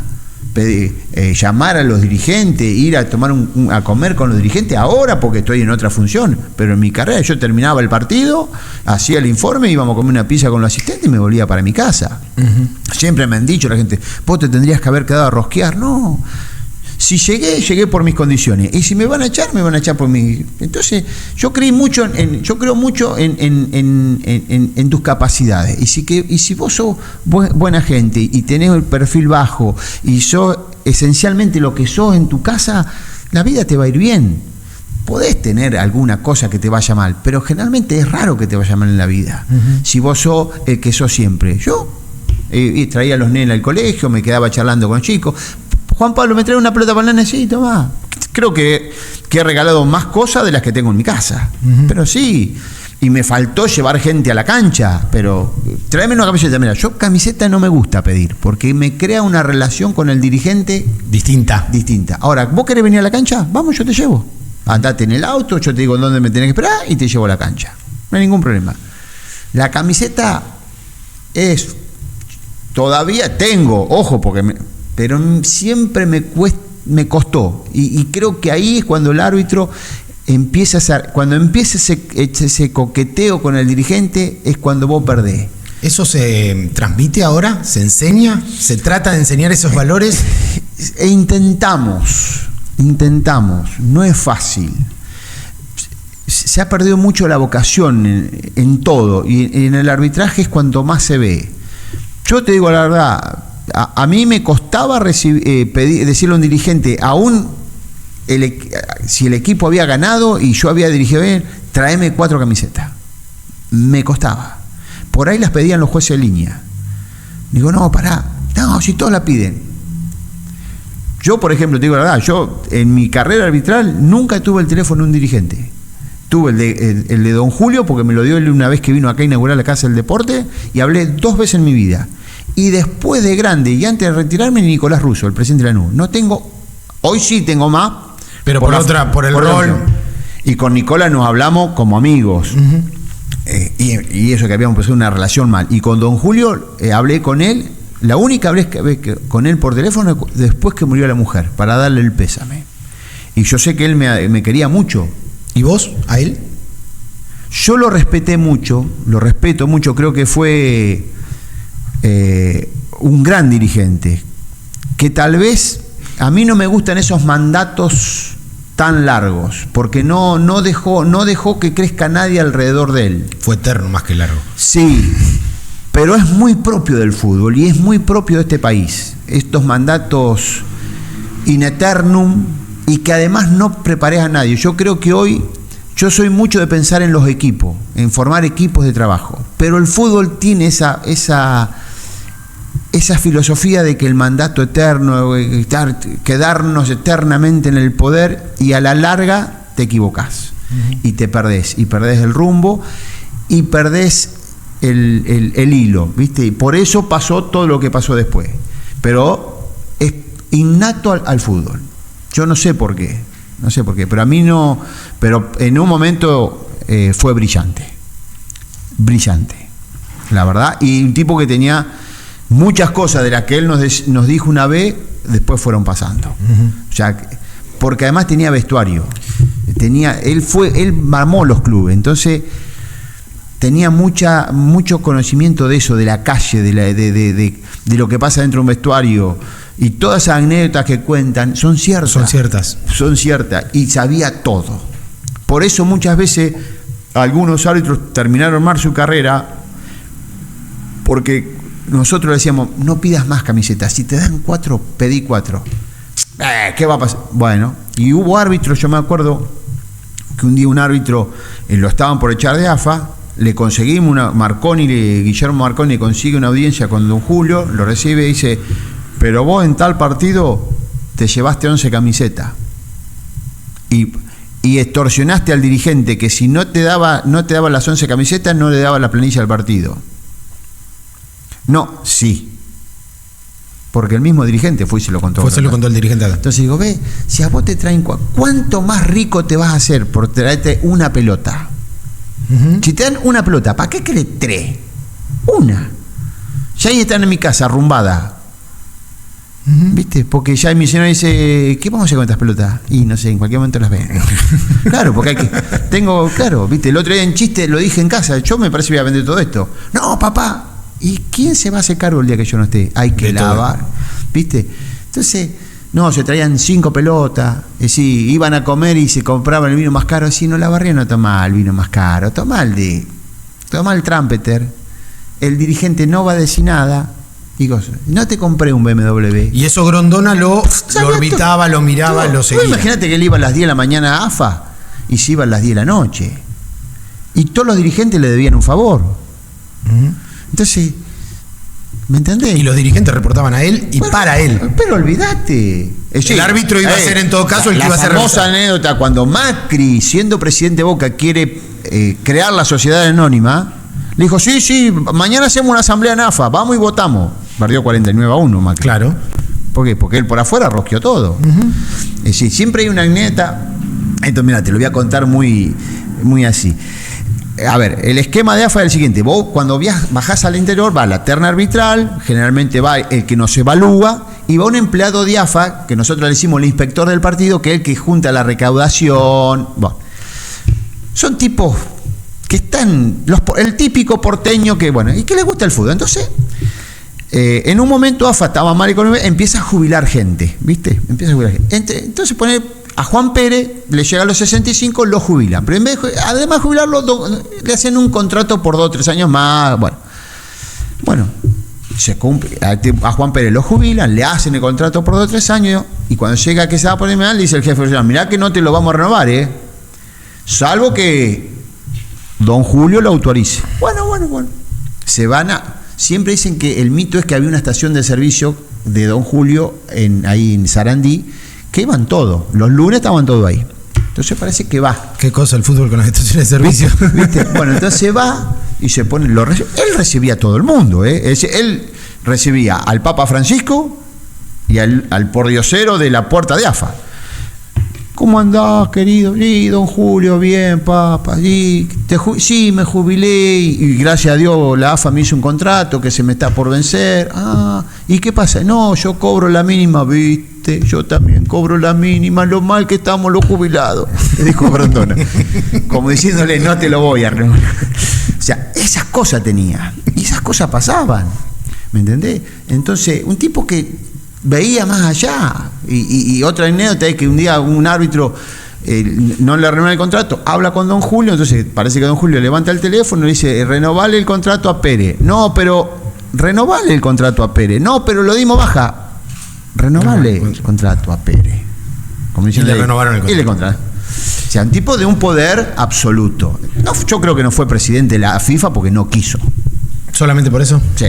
S3: llamar a los dirigentes, ir a tomar a comer con los dirigentes ahora porque estoy en otra función, pero en mi carrera yo terminaba el partido, hacía el informe, íbamos a comer una pizza con los asistentes y me volvía para mi casa. Siempre me han dicho la gente, vos te tendrías que haber quedado a rosquear. No, si llegué por mis condiciones, y si me van a echar por mi... Entonces yo creo mucho en tus capacidades, y si vos sos buena gente y tenés el perfil bajo y sos esencialmente lo que sos en tu casa, la vida te va a ir bien. Podés tener alguna cosa que te vaya mal, pero generalmente es raro que te vaya mal en la vida. Si vos sos el que sos siempre. Yo traía a los nenes al colegio, me quedaba charlando con chicos. Juan Pablo, ¿me trae una pelota para el nene? Sí, toma. Creo que he regalado más cosas de las que tengo en mi casa. Pero sí, y me faltó llevar gente a la cancha, pero tráeme una camiseta. Mira, yo camiseta no me gusta pedir, porque me crea una relación con el dirigente distinta. Ahora, ¿vos querés venir a la cancha? Vamos, yo te llevo. Andate en el auto, yo te digo dónde me tenés que esperar y te llevo a la cancha. No hay ningún problema. La camiseta es... Todavía tengo, ojo, pero siempre me costó. Y creo que ahí es cuando el árbitro empieza ese coqueteo con el dirigente, es cuando vos perdés.
S1: ¿Eso se transmite ahora? ¿Se enseña? ¿Se trata de enseñar esos valores?
S3: Intentamos, no es fácil. Se ha perdido mucho la vocación en todo, y en el arbitraje es cuando más se ve. Yo te digo la verdad, a mí me costaba decirle a un dirigente, aún si el equipo había ganado y yo había dirigido bien, tráeme 4 camisetas. Me costaba. Por ahí las pedían los jueces de línea. Digo, no, pará. No, si todos la piden. Yo, por ejemplo, te digo la verdad, yo en mi carrera arbitral nunca tuve el teléfono de un dirigente. Tuve el de Don Julio, porque me lo dio él una vez que vino acá a inaugurar la Casa del Deporte, y hablé 2 veces en mi vida. Y después de grande, y antes de retirarme, Nicolás Russo, el presidente de Lanús. No tengo, hoy sí tengo más.
S1: Pero por el rol.
S3: Y con Nicolás nos hablamos como amigos. Uh-huh. Y eso que habíamos empezado una relación mal. Y con Don Julio hablé con él, la única vez que hablé con él por teléfono, después que murió la mujer, para darle el pésame. Y yo sé que él me quería mucho.
S1: ¿Y vos, a él?
S3: Yo lo respeté mucho, lo respeto mucho, creo que fue un gran dirigente, que tal vez a mí no me gustan esos mandatos tan largos, porque no dejó que crezca nadie alrededor de él.
S1: Fue eterno más que largo.
S3: Sí, pero es muy propio del fútbol y es muy propio de este país, estos mandatos in eternum, y que además no preparé a nadie. Yo creo que hoy, yo soy mucho de pensar en los equipos, en formar equipos de trabajo, pero el fútbol tiene esa filosofía de que el mandato eterno, quedarnos eternamente en el poder, y a la larga te equivocás. Uh-huh. Y te perdés el rumbo y perdés el hilo, ¿viste? Y por eso pasó todo lo que pasó después, pero es innato al fútbol. Yo no sé por qué, pero a mí no, pero en un momento fue brillante, la verdad, y un tipo que tenía muchas cosas de las que él nos dijo una vez, después fueron pasando. Uh-huh. O sea, porque además tenía vestuario, él mamó los clubes, entonces tenía mucho conocimiento de eso, de la calle, de lo que pasa dentro de un vestuario. Y todas esas anécdotas que cuentan son ciertas. Son ciertas. Y sabía todo. Por eso muchas veces algunos árbitros terminaron mal su carrera, porque nosotros le decíamos, no pidas más camisetas. Si te dan 4, pedí 4. ¿Qué va a pasar? Bueno, y hubo árbitros, yo me acuerdo que un día un árbitro lo estaban por echar de AFA, le conseguimos Guillermo Marconi le consigue una audiencia con Don Julio, lo recibe y dice, pero vos en tal partido te llevaste 11 camisetas y extorsionaste al dirigente, que si no te daba las 11 camisetas no le daba la planilla al partido. No, sí, porque el mismo dirigente fue y se lo contó.
S1: Se lo contó el dirigente.
S3: Entonces digo, ve, si a vos te traen, ¿cuánto más rico te vas a hacer por traerte una pelota? Uh-huh. Si te dan una pelota, ¿para qué querés 3? Una. Ya ahí están en mi casa, arrumbada. Uh-huh. ¿Viste? Porque ya mi señora dice, ¿qué vamos a hacer con estas pelotas? Y no sé, en cualquier momento las ven. Claro, porque ¿viste? El otro día en chiste lo dije en casa, yo me parece que voy a vender todo esto. No, papá. ¿Y quién se va a hacer cargo el día que yo no esté? Hay que lavar. ¿Viste? Entonces, no, se traían 5 pelotas, sí, iban a comer y se compraban el vino más caro. Sí, no, la barría no toma el vino más caro, toma el Trumpeter. El dirigente no va a decir nada. Digo, no te compré un BMW.
S1: Y eso Grondona lo orbitaba, lo miraba, lo seguía.
S3: Imagínate que él iba a las 10 de la mañana a AFA y se iba a las 10 de la noche. Y todos los dirigentes le debían un favor. Uh-huh. Entonces, ¿me entendés?
S1: Y los dirigentes reportaban a él y para él.
S3: Pero olvídate.
S1: El árbitro iba a ser en todo caso el que iba a ser.
S3: La famosa anécdota, cuando Macri, siendo presidente de Boca, quiere crear la sociedad anónima, le dijo, sí, mañana hacemos una asamblea en AFA, vamos y votamos. Perdió 49-1 Macri.
S1: Claro.
S3: ¿Por qué? Porque él por afuera rosqueó todo. Uh-huh. Es decir, siempre hay una anécdota. Entonces, mira, te lo voy a contar muy, muy así. A ver, el esquema de AFA es el siguiente. Vos cuando bajás al interior va la terna arbitral, generalmente va el que nos evalúa, y va un empleado de AFA, que nosotros le decimos el inspector del partido, que es el que junta la recaudación. Bueno, son tipos que están, el típico porteño que, bueno, y que le gusta el fútbol. Entonces, en un momento AFA estaba mal económico, empieza a jubilar gente, ¿viste? Entonces pone a Juan Pérez, le llega a los 65, lo jubilan. Pero en vez de, además de jubilarlo, le hacen un contrato por 2 o 3 años más. Bueno, se cumple. A Juan Pérez lo jubilan, le hacen el contrato por 2 o 3 años, y cuando llega que se va a poner mal, dice el jefe, mirá que no te lo vamos a renovar, salvo que Don Julio lo autorice. Bueno. Se van siempre dicen que el mito es que había una estación de servicio de Don Julio ahí en Sarandí, que iban todos, los lunes estaban todos ahí. Entonces parece que va.
S1: Qué cosa el fútbol con las estaciones de servicio.
S3: ¿Viste? Bueno, entonces va y se pone. Él recibía a todo el mundo, ¿eh? Él recibía al Papa Francisco y al pordiosero de la Puerta de AFA. ¿Cómo andás, querido? Sí, don Julio, bien, papá. Sí, me jubilé y gracias a Dios la AFA me hizo un contrato que se me está por vencer. Ah, ¿y qué pasa? No, yo cobro la mínima, viste, yo también cobro la mínima, lo mal que estamos los jubilados, dijo Grondona. Como diciéndole, no te lo voy a renovar. O sea, esas cosas tenía, y esas cosas pasaban, ¿me entendés? Entonces, un tipo que veía más allá. Y otra anécdota es que un día un árbitro no le renueva el contrato, habla con don Julio, entonces parece que don Julio levanta el teléfono y le dice, renovale el contrato a Pérez. No, pero renovale el contrato a Pérez. No, pero lo dimos baja. Renovale el contrato a Pérez. Como
S1: y le renovaron el contrato.
S3: O sea, un tipo de un poder absoluto. No, yo creo que no fue presidente de la FIFA porque no quiso.
S1: ¿Solamente por eso?
S3: Sí.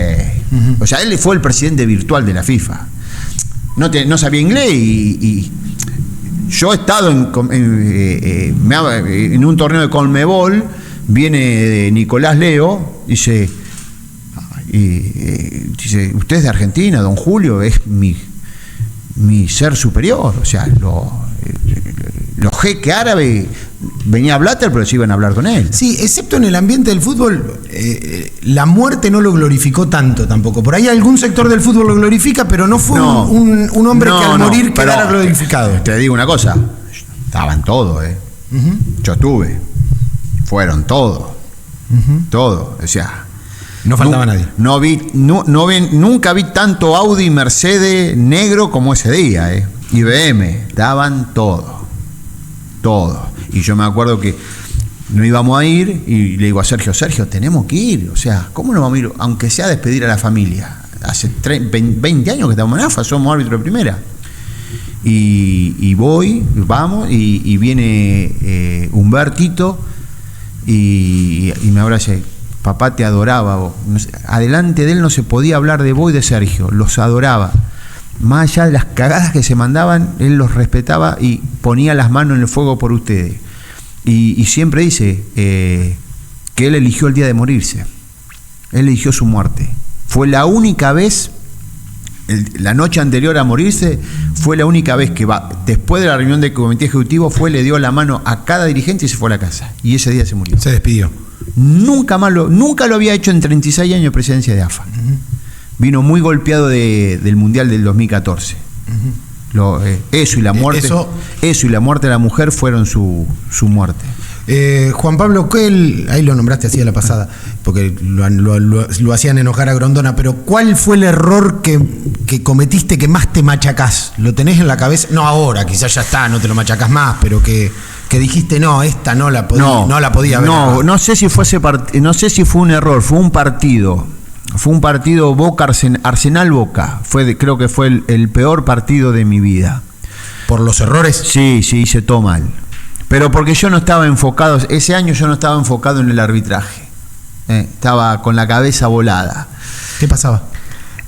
S3: O sea, él fue el presidente virtual de la FIFA. No sabía inglés y yo he estado en un torneo de Conmebol, viene Nicolás Leo, dice, usted es de Argentina, don Julio, es mi ser superior, o sea, los jeques árabes venía a Blatter, pero se iban a hablar con él.
S1: Sí, excepto en el ambiente del fútbol, la muerte no lo glorificó tanto tampoco. Por ahí algún sector del fútbol lo glorifica, pero no fue un hombre que al morir quedara glorificado.
S3: Te digo una cosa, estaban todos, Yo estuve, fueron todos, todos, o sea.
S1: No faltaba nadie.
S3: Nunca vi tanto Audi, Mercedes, negro como ese día, y BM, daban todo. Y yo me acuerdo que no íbamos a ir y le digo a Sergio, tenemos que ir, o sea, ¿cómo no vamos a ir? Aunque sea a despedir a la familia. Hace 20 años que estamos en AFA, somos árbitros de primera. Y vamos, y viene Humbertito y me abraza. Papá te adoraba vos. Adelante de él no se podía hablar de vos y de Sergio, los adoraba. Más allá de las cagadas que se mandaban, él los respetaba y ponía las manos en el fuego por ustedes. Y siempre dice que él eligió el día de morirse. Él eligió su muerte. Fue la única vez, la noche anterior a morirse, fue la única vez que después de la reunión del comité ejecutivo, le dio la mano a cada dirigente y se fue a la casa. Y ese día se murió.
S1: Se despidió.
S3: Nunca lo había hecho en 36 años de presidencia de AFA. Vino muy golpeado del Mundial del 2014. Eso y la muerte. Eso y la muerte de la mujer fueron su muerte.
S1: Juan Pablo, ahí lo nombraste así a la pasada, porque lo hacían enojar a Grondona, pero ¿cuál fue el error que cometiste que más te machacás? ¿Lo tenés en la cabeza? No ahora, quizás ya está, no te lo machacás más, pero que dijiste, no, esta no la podía ver.
S3: No sé si fue un error, fue un partido. Fue un partido Arsenal Boca. Creo que fue el peor partido de mi vida.
S1: ¿Por los errores?
S3: Sí, hice todo mal. Pero porque yo no estaba enfocado, ese año yo no estaba enfocado en el arbitraje. Estaba con la cabeza volada.
S1: ¿Qué pasaba?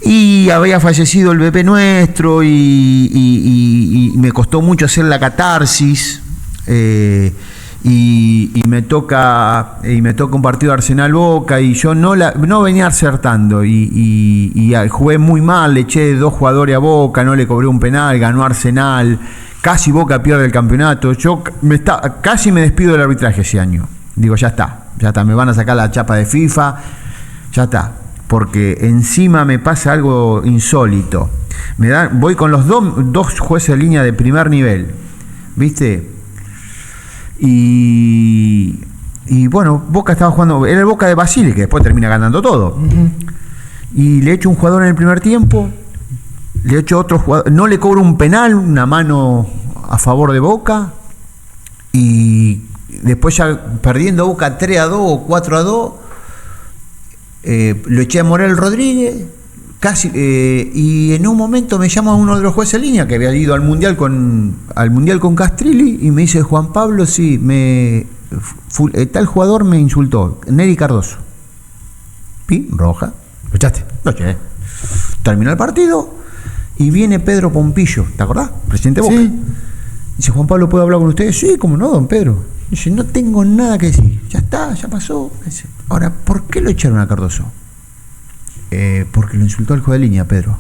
S3: Y había fallecido el bebé nuestro y me costó mucho hacer la catarsis. Y me toca un partido de Arsenal Boca y yo no venía acertando y jugué muy mal, le eché 2 jugadores a Boca, no le cobré un penal, ganó Arsenal, casi Boca pierde el campeonato. Yo casi me despido del arbitraje ese año. Digo, ya está, me van a sacar la chapa de FIFA, ya está, porque encima me pasa algo insólito. Voy con los dos jueces de línea de primer nivel, ¿viste? Y bueno, Boca estaba jugando, era el Boca de Basile, que después termina ganando todo. Y le echo un jugador en el primer tiempo, le echo otro jugador, no le cobro un penal, una mano a favor de Boca, y después ya perdiendo Boca 3-2 o 4-2, lo eché a Morel Rodríguez, casi, y en un momento me llama uno de los jueces de línea que había ido al mundial con Castrilli y me dice, Juan Pablo, sí, tal jugador me insultó, Neri Cardoso. ¿Pi? Roja.
S1: ¿Lo echaste?
S3: Lo eché. Terminó el partido y viene Pedro Pompillo, ¿te acordás? Presidente Boca. Sí. Dice, Juan Pablo, ¿puedo hablar con ustedes? Sí, cómo no, don Pedro. Dice, no tengo nada que decir. Ya está, ya pasó. Dice, ahora, ¿por qué lo echaron a Cardoso? Porque lo insultó al juez de línea, Pedro.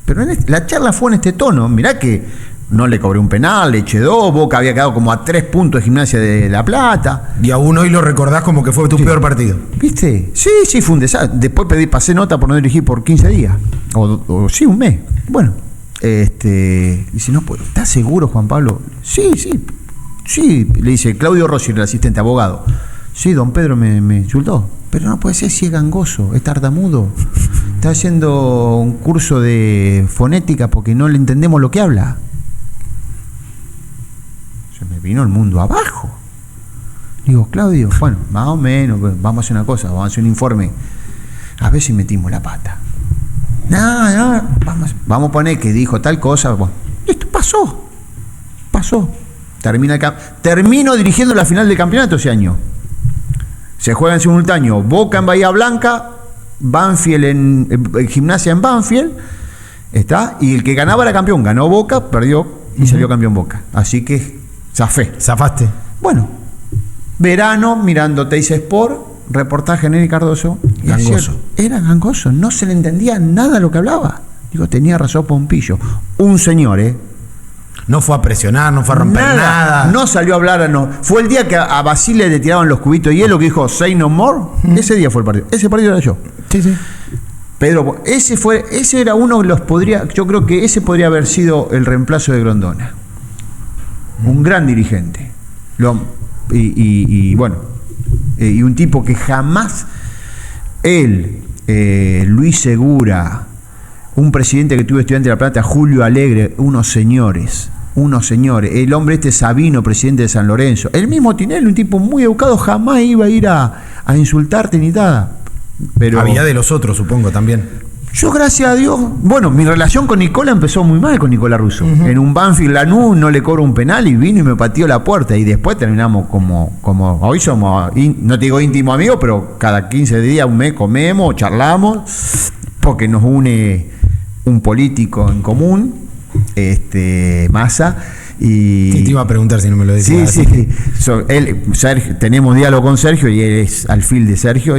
S3: Pero la charla fue en este tono. Mirá que no le cobré un penal, le eché 2, Boca había quedado como a 3 puntos de Gimnasia de La Plata.
S1: Y aún hoy lo recordás como que fue tu peor partido.
S3: ¿Viste? Sí, fue un desastre. Después pasé nota por no dirigir por 15 días. O sí, un mes. Bueno, dice, no, pues, ¿estás seguro, Juan Pablo? Sí, le dice Claudio Rossi, el asistente abogado. Sí, don Pedro me insultó. Pero no puede ser si es gangoso, es tartamudo. Está haciendo un curso de fonética porque no le entendemos lo que habla. Se me vino el mundo abajo. Digo, Claudio, bueno, más o menos, vamos a hacer una cosa, vamos a hacer un informe. A ver si metimos la pata. No, vamos a poner que dijo tal cosa. Bueno, esto pasó. Termino dirigiendo la final del campeonato ese año. Se juega en simultáneo Boca en Bahía Blanca, Banfield en Gimnasia en Banfield, y el que ganaba era campeón. Ganó Boca, perdió y salió campeón Boca. Así que zafaste. Bueno, verano mirando Teis Sport, reportaje en Neri Cardoso.
S1: Gangoso.
S3: Era gangoso, no se le entendía nada lo que hablaba. Digo, tenía razón Pompillo. Un señor,
S1: No fue a presionar, no fue a romper nada.
S3: No salió a hablar, no. Fue el día que a Basile le tiraban los cubitos de hielo que dijo say no more. Ese día fue el partido. Ese partido era yo.
S1: Sí.
S3: Pedro, ese era uno de los yo creo que ese podría haber sido el reemplazo de Grondona. Un gran dirigente. Y un tipo que jamás Luis Segura, un presidente que tuvo estudiante de La Plata, Julio Alegre, unos señores. El hombre Sabino, presidente de San Lorenzo. El mismo Tinelli, un tipo muy educado, jamás iba a ir a insultarte ni nada. Pero
S1: había de los otros, supongo, también.
S3: Yo, gracias a Dios, bueno, mi relación con Nicola empezó muy mal con Nicolás Russo. En un Banfield Lanús no le cobro un penal y vino y me pateó la puerta. Y después terminamos como hoy somos, no te digo íntimo amigos, pero cada 15 días, un mes comemos, charlamos, porque nos une un político en común, Massa. Y
S1: sí, te iba a preguntar si no me lo decías.
S3: Sí. Sergio, tenemos diálogo con Sergio y él es alfil de Sergio,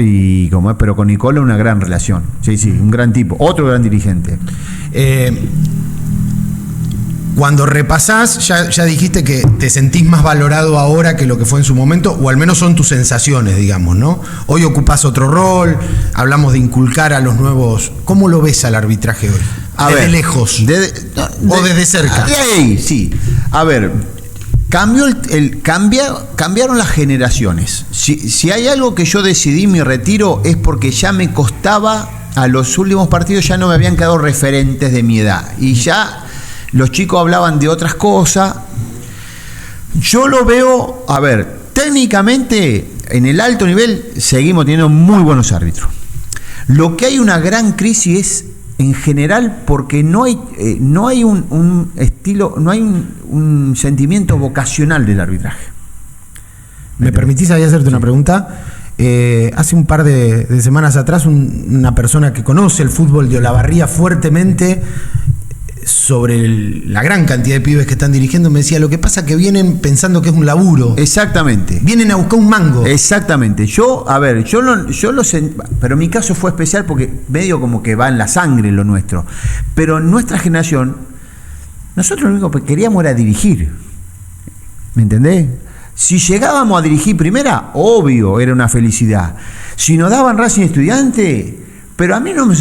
S3: pero con Nicola una gran relación. Sí, un gran tipo, otro gran dirigente.
S1: Cuando repasás, ya dijiste que te sentís más valorado ahora que lo que fue en su momento, o al menos son tus sensaciones, digamos, ¿no? Hoy ocupás otro rol, hablamos de inculcar a los nuevos. ¿Cómo lo ves al arbitraje hoy? Desde lejos. O desde cerca.
S3: Sí. A ver, cambiaron las generaciones. Si hay algo que yo decidí mi retiro es porque ya me costaba, a los últimos partidos ya no me habían quedado referentes de mi edad. Y ya los chicos hablaban de otras cosas. Yo lo veo, a ver, técnicamente en el alto nivel seguimos teniendo muy buenos árbitros. Lo que hay una gran crisis es en general porque no hay un estilo, no hay un sentimiento vocacional del arbitraje.
S1: ¿Me permitís ahí hacerte una pregunta? Hace un par de semanas atrás una persona que conoce el fútbol de Olavarría fuertemente, sobre la gran cantidad de pibes que están dirigiendo, me decía, lo que pasa es que vienen pensando que es un laburo.
S3: Exactamente.
S1: Vienen a buscar un mango.
S3: Exactamente. Yo lo sé, pero mi caso fue especial porque medio como que va en la sangre lo nuestro. Pero en nuestra generación, nosotros lo único que queríamos era dirigir. ¿Me entendés? Si llegábamos a dirigir primera, obvio, era una felicidad. Si nos daban Racing Estudiante, pero a mí no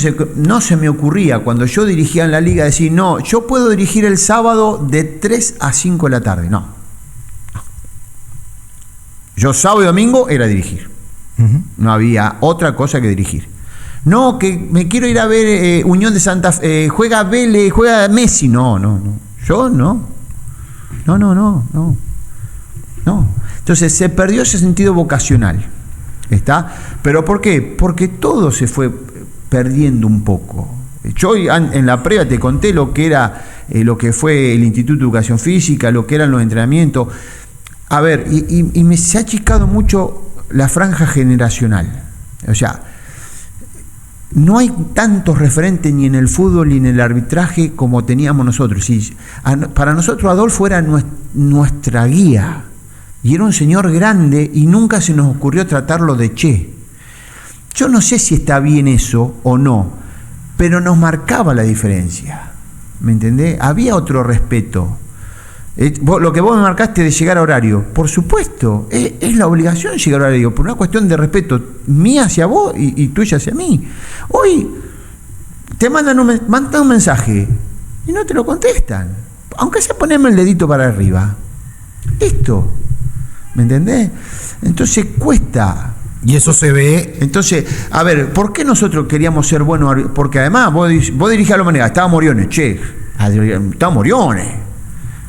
S3: se me ocurría cuando yo dirigía en la liga decir, no, yo puedo dirigir el sábado de 3 a 5 de la tarde. No. Yo sábado y domingo era dirigir. No había otra cosa que dirigir. No, que me quiero ir a ver Unión de Santa Fe, juega Vélez, juega Messi. No. Yo no. No. Entonces se perdió ese sentido vocacional. ¿Está? ¿Pero por qué? Porque todo se fue perdiendo un poco. Yo en la previa te conté lo que era lo que fue el Instituto de Educación Física, lo que eran los entrenamientos. A ver, se ha achicado mucho la franja generacional. O sea, no hay tantos referentes ni en el fútbol ni en el arbitraje como teníamos nosotros. Y para nosotros Adolfo era nuestra guía. Y era un señor grande y nunca se nos ocurrió tratarlo de che. Yo no sé si está bien eso o no, pero nos marcaba la diferencia. ¿Me entendés? Había otro respeto. Lo que vos me marcaste de llegar a horario, por supuesto, es la obligación llegar a horario, por una cuestión de respeto mía hacia vos y tuya hacia mí. Hoy te mandan un mensaje y no te lo contestan, aunque sea ponerme el dedito para arriba. Listo, ¿me entendés? Entonces cuesta.
S1: Y eso se ve.
S3: Entonces, a ver, ¿por qué nosotros queríamos ser buenos? Porque además vos dirigías a la manera, estaba Moriones, estaba Moriones.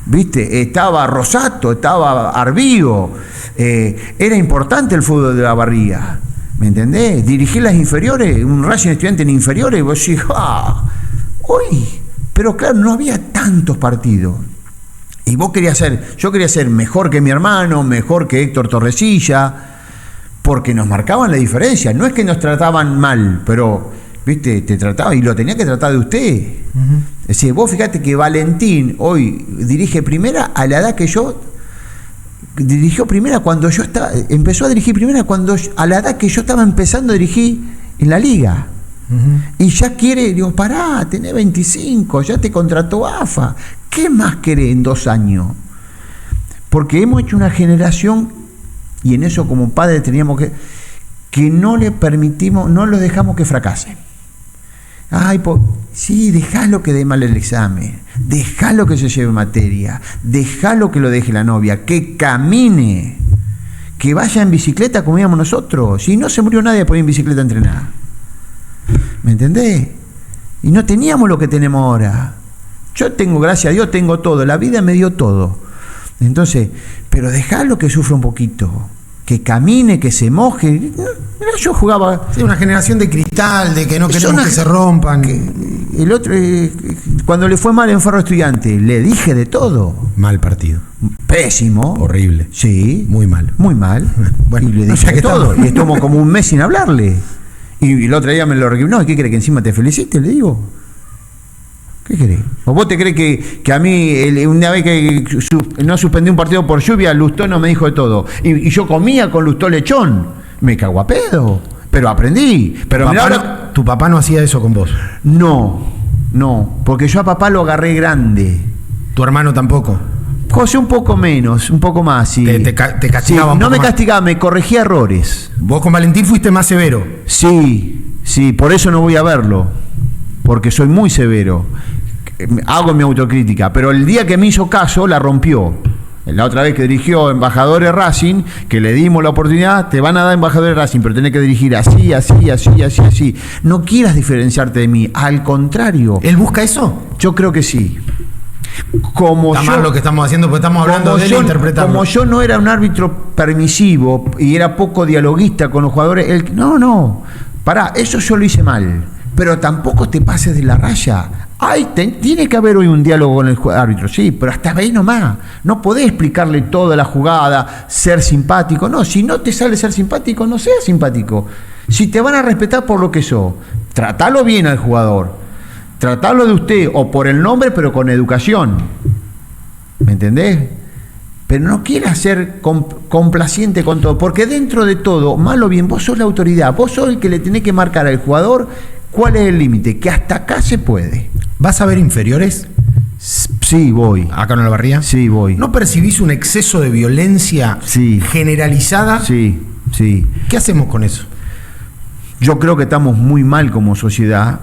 S3: ¿Viste? Estaba Rosato, estaba Arbigo, era importante el fútbol de la Barría, ¿me entendés? Dirigí las inferiores, un Racing Estudiante en inferiores, y vos decís, uy, pero claro, no había tantos partidos. Y yo quería ser mejor que mi hermano, mejor que Héctor Torresilla, porque nos marcaban la diferencia. No es que nos trataban mal, pero, ¿viste? Te trataba y lo tenía que tratar de usted. Es decir, vos fíjate que Valentín hoy dirige primera a la edad que yo dirigió primera cuando yo estaba, empezó a dirigir primera a la edad que yo estaba empezando a dirigir en la liga. Y ya quiere, digo, pará, tenés 25, ya te contrató AFA. ¿Qué más querés en 2 años? Porque hemos hecho una generación, y en eso como padres teníamos que no le permitimos, no lo dejamos que fracase. Ay, sí, dejalo que dé mal el examen, dejalo que se lleve materia, dejalo que lo deje la novia, que camine, que vaya en bicicleta como íbamos nosotros. Y no se murió nadie por ir en bicicleta a entrenar. ¿Me entendés? Y no teníamos lo que tenemos ahora. Yo tengo, gracias a Dios, tengo todo, la vida me dio todo. Entonces, pero dejalo que sufra un poquito, que camine, que se moje. Mira, yo jugaba.
S1: Sí, una generación de cristal, de que no queremos que se rompan.
S3: El otro, cuando le fue mal en Ferro Estudiante, le dije de todo.
S1: Mal partido.
S3: Pésimo.
S1: Horrible.
S3: Sí.
S1: Muy mal.
S3: Muy mal. Bueno, y le dije de todo. Y estuvo como un mes sin hablarle. Y el otro día me lo recriminó. ¿Qué crees? ¿Que encima te felicite? Le digo. ¿Qué querés? ¿O vos te crees que a mí, una vez que no suspendí un partido por lluvia, Lustó no me dijo de todo? Y yo comía con Lustó lechón. Me cago a pedo. Pero aprendí. Pero
S1: ¿Tu papá no hacía eso con vos?
S3: No. Porque yo a papá lo agarré grande.
S1: ¿Tu hermano tampoco?
S3: José un poco menos, un poco más. Sí.
S1: ¿Te castigaba
S3: sí,
S1: un poco
S3: no me
S1: más?
S3: Castigaba, me corregía errores.
S1: ¿Vos con Valentín fuiste más severo?
S3: Sí, por eso no voy a verlo. Porque soy muy severo. Hago mi autocrítica, pero el día que me hizo caso la rompió. La otra vez que dirigió Embajadores Racing, que le dimos la oportunidad, te van a dar Embajadores Racing, pero tenés que dirigir así. No quieras diferenciarte de mí, al contrario.
S1: ¿Él busca eso?
S3: Yo creo que sí.
S1: Está mal lo que estamos haciendo, porque estamos hablando de él interpretando.
S3: Como yo no era un árbitro permisivo y era poco dialoguista con los jugadores, pará, eso yo lo hice mal. Pero tampoco te pases de la raya. Tiene que haber hoy un diálogo con el árbitro, sí, pero hasta ahí nomás. No podés explicarle toda la jugada, ser simpático. No, si no te sale ser simpático, no seas simpático. Si te van a respetar por lo que sos, tratalo bien al jugador. Tratalo de usted, o por el nombre, pero con educación. ¿Me entendés? Pero no quieras ser complaciente con todo, porque dentro de todo, mal o bien, vos sos la autoridad, vos sos el que le tenés que marcar al jugador cuál es el límite, que hasta acá se puede.
S1: ¿Vas a ver inferiores?
S3: Sí, voy.
S1: ¿Acá en la Barría?
S3: Sí, voy.
S1: ¿No percibís un exceso de violencia generalizada?
S3: Sí.
S1: ¿Qué hacemos con eso?
S3: Yo creo que estamos muy mal como sociedad,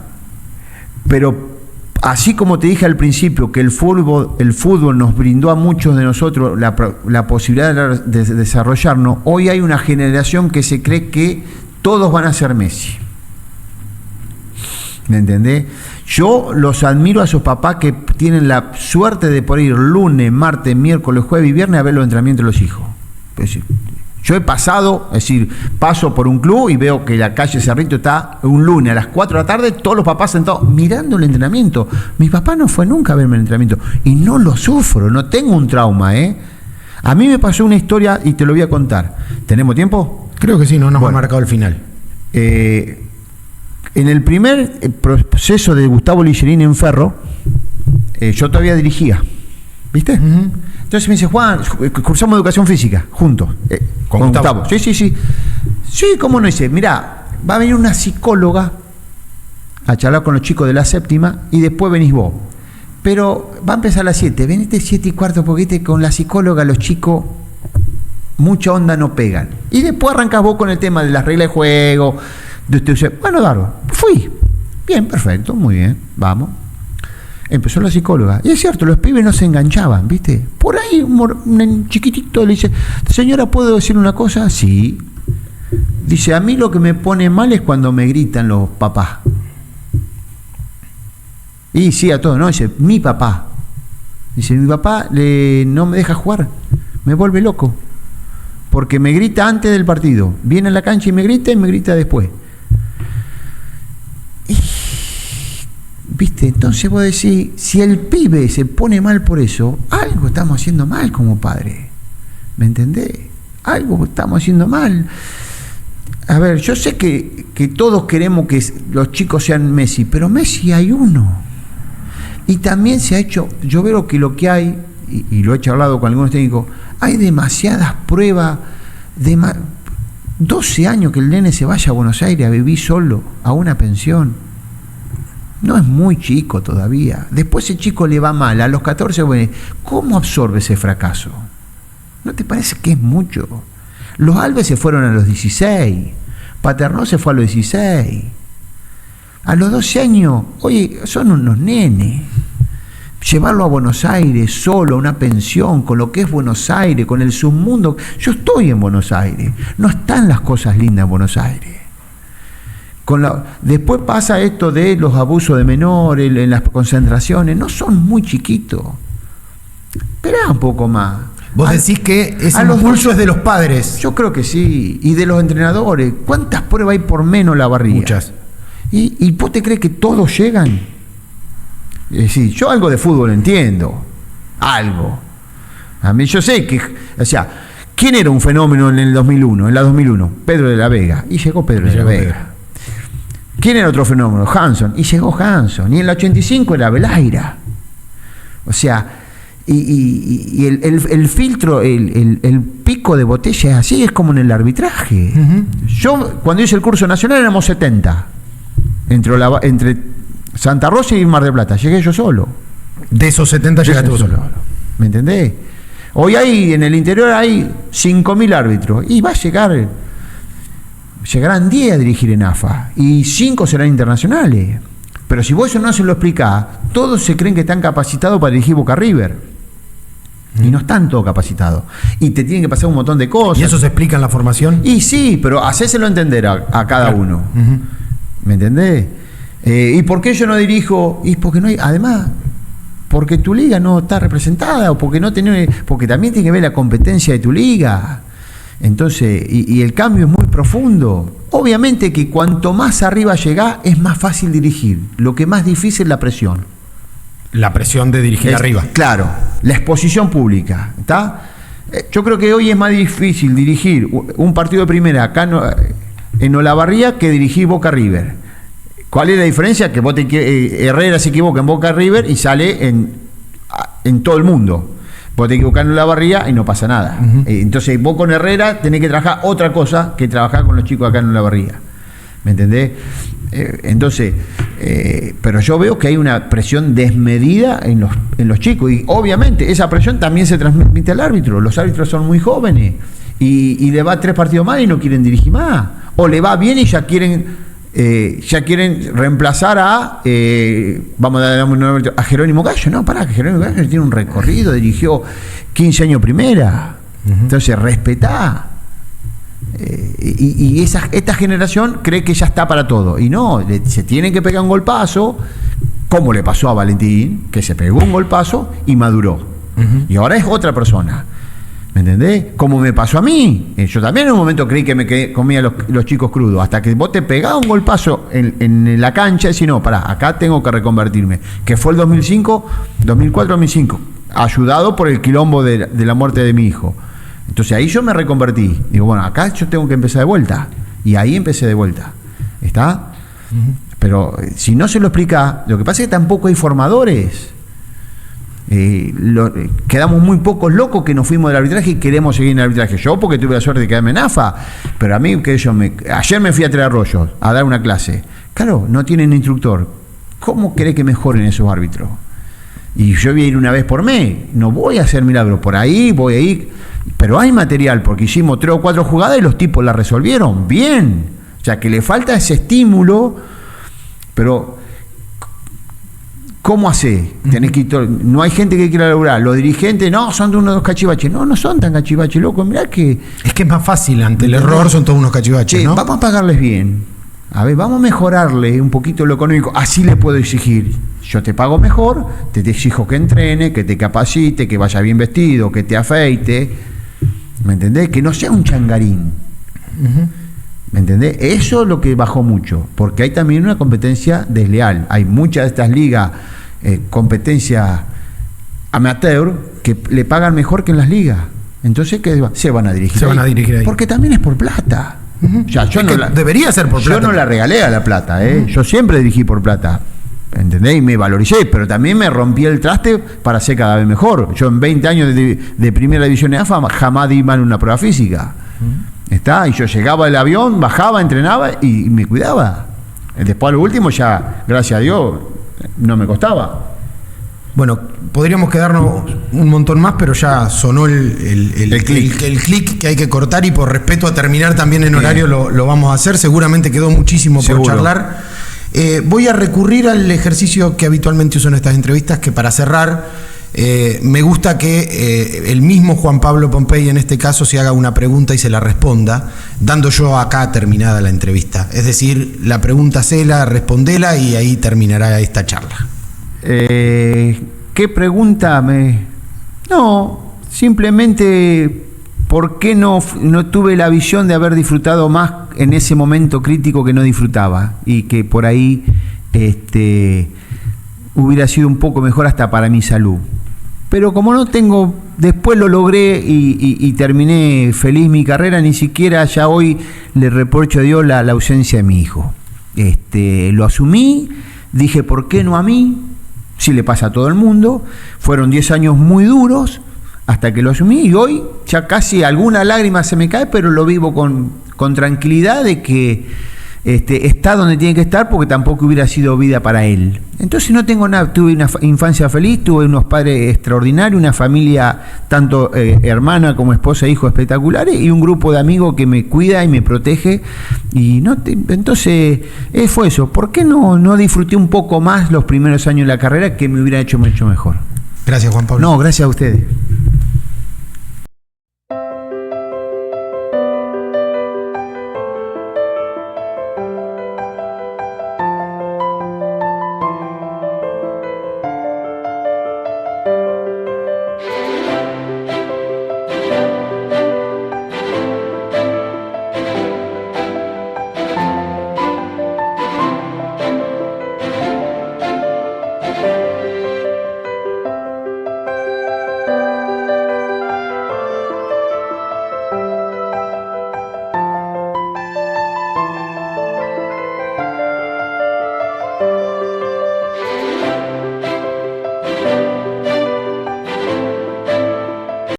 S3: pero así como te dije al principio que el fútbol nos brindó a muchos de nosotros la posibilidad de desarrollarnos, hoy hay una generación que se cree que todos van a ser Messi. ¿Me entendés? Yo los admiro a esos papás que tienen la suerte de poder ir lunes, martes, miércoles, jueves y viernes a ver los entrenamientos de los hijos. Pues, yo he pasado, es decir, paso por un club y veo que la calle Cerrito está un lunes a las 4 de la tarde, todos los papás sentados mirando el entrenamiento. Mi papá no fue nunca a verme el entrenamiento y no lo sufro, no tengo un trauma, A mí me pasó una historia y te lo voy a contar. ¿Tenemos tiempo?
S1: Creo que sí, no nos ha marcado el final.
S3: En el primer proceso de Gustavo Ligerini en Ferro, yo todavía dirigía, ¿viste? Uh-huh. Entonces me dice, Juan, cursamos educación física juntos, con Gustavo. Sí, ¿cómo no? Dice, mirá, va a venir una psicóloga a charlar con los chicos de la séptima y después venís vos. Pero va a empezar a las 7, venite 7:15 porque con la psicóloga los chicos mucha onda no pegan. Y después arrancás vos con el tema de las reglas de juego. Bueno, Dardo, fui. Bien, perfecto, muy bien, vamos. Empezó la psicóloga. Y es cierto, los pibes no se enganchaban, ¿viste? Por ahí un chiquitito le dice, señora, ¿puedo decir una cosa? Sí. Dice, a mí lo que me pone mal es cuando me gritan los papás. Y sí, a todos, ¿no? Dice, mi papá. Dice, mi papá no me deja jugar, me vuelve loco. Porque me grita antes del partido. Viene a la cancha y me grita después. Y, ¿viste? Entonces vos decís, si el pibe se pone mal por eso, algo estamos haciendo mal como padre. ¿Me entendés? Algo estamos haciendo mal. A ver, yo sé que todos queremos que los chicos sean Messi, pero Messi hay uno. Y también se ha hecho, yo veo que lo que hay, y lo he charlado con algunos técnicos, hay demasiadas pruebas, 12 años que el nene se vaya a Buenos Aires a vivir solo, a una pensión. No es muy chico todavía. Después ese chico le va mal, a los 14, bueno, ¿cómo absorbe ese fracaso? ¿No te parece que es mucho? Los Alves se fueron a los 16, Paternò se fue a los 16. A los 12 años, oye, son unos nenes. Llevarlo a Buenos Aires solo, a una pensión, con lo que es Buenos Aires, con el submundo. Yo estoy en Buenos Aires, no están las cosas lindas en Buenos Aires. Después pasa esto de los abusos de menores, en las concentraciones, no son muy chiquitos. Esperá un poco más.
S1: Vos decís que ese impulso es de los padres.
S3: Yo creo que sí, y de los entrenadores. ¿Cuántas pruebas hay por menos la barriga?
S1: Muchas.
S3: ¿Y vos te crees que todos llegan? Es decir, yo algo de fútbol entiendo, algo. A mí yo sé que, o sea, ¿quién era un fenómeno en el 2001? En la 2001, Pedro de la Vega, y llegó Pedro de la Vega. ¿Quién era otro fenómeno? Hanson, y llegó Hanson. Y en el 85 era Belaira. O sea, y el filtro, el pico de botella es así, es como en el arbitraje. Uh-huh. Yo, cuando hice el curso nacional, éramos 70. Entre Santa Rosa y Mar del Plata, llegué yo solo.
S1: De esos 70 llegaste vos solo.
S3: ¿Me entendés? Hoy en el interior hay 5.000 árbitros y va a llegarán 10 a dirigir en AFA y 5 serán internacionales. Pero si vos eso no se lo explicás, todos se creen que están capacitados para dirigir Boca River. Y no están todos capacitados. Y te tienen que pasar un montón de cosas.
S1: ¿Y eso se explica en la formación?
S3: Y sí, pero hacéselo entender a cada uno.
S1: Uh-huh.
S3: ¿Me entendés? ¿Y por qué yo no dirijo? Y porque no hay, además, porque tu liga no está representada, o porque porque también tiene que ver la competencia de tu liga. Entonces, y el cambio es muy profundo. Obviamente que cuanto más arriba llegás, es más fácil dirigir. Lo que más difícil es la presión.
S1: La presión de dirigir arriba.
S3: Claro, la exposición pública. ¿Está? Yo creo que hoy es más difícil dirigir un partido de primera acá en Olavarría que dirigir Boca River. ¿Cuál es la diferencia? Que Herrera se equivoca en Boca River y sale en todo el mundo. Vos te equivocás en Olavarría y no pasa nada. Uh-huh. Entonces vos con Herrera tenés que trabajar otra cosa que trabajar con los chicos acá en Olavarría. ¿Me entendés? Pero yo veo que hay una presión desmedida en los chicos. Y obviamente esa presión también se transmite al árbitro. Los árbitros son muy jóvenes y le va 3 partidos más y no quieren dirigir más. O le va bien y ya quieren reemplazar a Jerónimo Gallo. No, pará, que Jerónimo Gallo tiene un recorrido, dirigió 15 años primera. Uh-huh. Entonces, respetá. Y esta generación cree que ya está para todo. Y no, se tienen que pegar un golpazo, como le pasó a Valentín, que se pegó un golpazo y maduró. Uh-huh. Y ahora es otra persona. ¿Me entendés? Como me pasó a mí. Yo también en un momento creí que me comía los chicos crudos. Hasta que vos te pegás un golpazo en la cancha y decís, no, pará, acá tengo que reconvertirme. Que fue el 2004-2005. Ayudado por el quilombo de la muerte de mi hijo. Entonces ahí yo me reconvertí. Digo, bueno, acá yo tengo que empezar de vuelta. Y ahí empecé de vuelta. ¿Está? Uh-huh. Pero si no se lo explica, lo que pasa es que tampoco hay formadores. Quedamos muy pocos locos que nos fuimos del arbitraje y queremos seguir en el arbitraje. Yo porque tuve la suerte de quedarme en AFA, pero a mí ayer me fui a Tres Arroyos a dar una clase. Claro, no tienen instructor. ¿Cómo querés que mejoren esos árbitros? Y yo voy a ir una vez por mes, no voy a hacer milagros, por ahí voy a ir, pero hay material, porque hicimos 3 o 4 jugadas y los tipos la resolvieron bien. O sea, que le falta ese estímulo, pero ¿cómo hace? Tenés que no hay gente que quiera laburar. Los dirigentes, no, son de unos cachivaches. No son tan cachivaches, loco. Mirá que...
S1: Es que es más fácil, ante el error son todos unos cachivaches, ¿no?
S3: Vamos a pagarles bien. A ver, vamos a mejorarle un poquito lo económico. Así le puedo exigir. Yo te pago mejor, te exijo que entrene, que te capacite, que vaya bien vestido, que te afeite. ¿Me entendés? Que no sea un changarín. ¿Me entendés? Eso es lo que bajó mucho, porque hay también una competencia desleal. Hay muchas de estas ligas, competencia amateur, que le pagan mejor que en las ligas. Entonces, ¿qué se van a dirigir?
S1: Se van a dirigir ahí.
S3: Porque también es por plata. O sea,
S1: debería ser por plata.
S3: Yo no la regalé a la plata, Yo siempre dirigí por plata. ¿Entendés? Y me valoricé, pero también me rompí el traste para ser cada vez mejor. Yo en 20 años de primera división de AFA jamás di mal una prueba física. Y yo llegaba del avión, bajaba, entrenaba y me cuidaba. Después, a lo último, ya, gracias a Dios, no me costaba.
S1: Bueno, podríamos quedarnos un montón más, pero ya sonó el clic que hay que cortar, y por respeto a terminar también en horario lo vamos a hacer. Seguramente quedó muchísimo por charlar. Voy a recurrir al ejercicio que habitualmente uso en estas entrevistas, que para cerrar me gusta que el mismo Juan Pablo Pompei en este caso se haga una pregunta y se la responda, dando yo acá terminada la entrevista. Es decir, la pregunta hacela, respondela y ahí terminará esta charla.
S3: ¿Qué pregunta me...? No, simplemente ¿por qué no tuve la visión de haber disfrutado más en ese momento crítico que no disfrutaba? Y que por ahí hubiera sido un poco mejor hasta para mi salud. Pero como no tengo, después lo logré y terminé feliz mi carrera, ni siquiera ya hoy le reprocho a Dios la ausencia de mi hijo. Lo asumí, dije, ¿por qué no a mí? Si le pasa a todo el mundo. Fueron 10 años muy duros hasta que lo asumí, y hoy ya casi alguna lágrima se me cae, pero lo vivo con tranquilidad de que está donde tiene que estar, porque tampoco hubiera sido vida para él. Entonces no tengo nada, tuve una infancia feliz, tuve unos padres extraordinarios, una familia, tanto hermana como esposa e hijo espectaculares, y un grupo de amigos que me cuida y me protege. Y entonces fue eso. ¿Por qué no disfruté un poco más los primeros años de la carrera, que me hubiera hecho mucho mejor?
S1: Gracias, Juan Pablo.
S3: No, gracias a ustedes.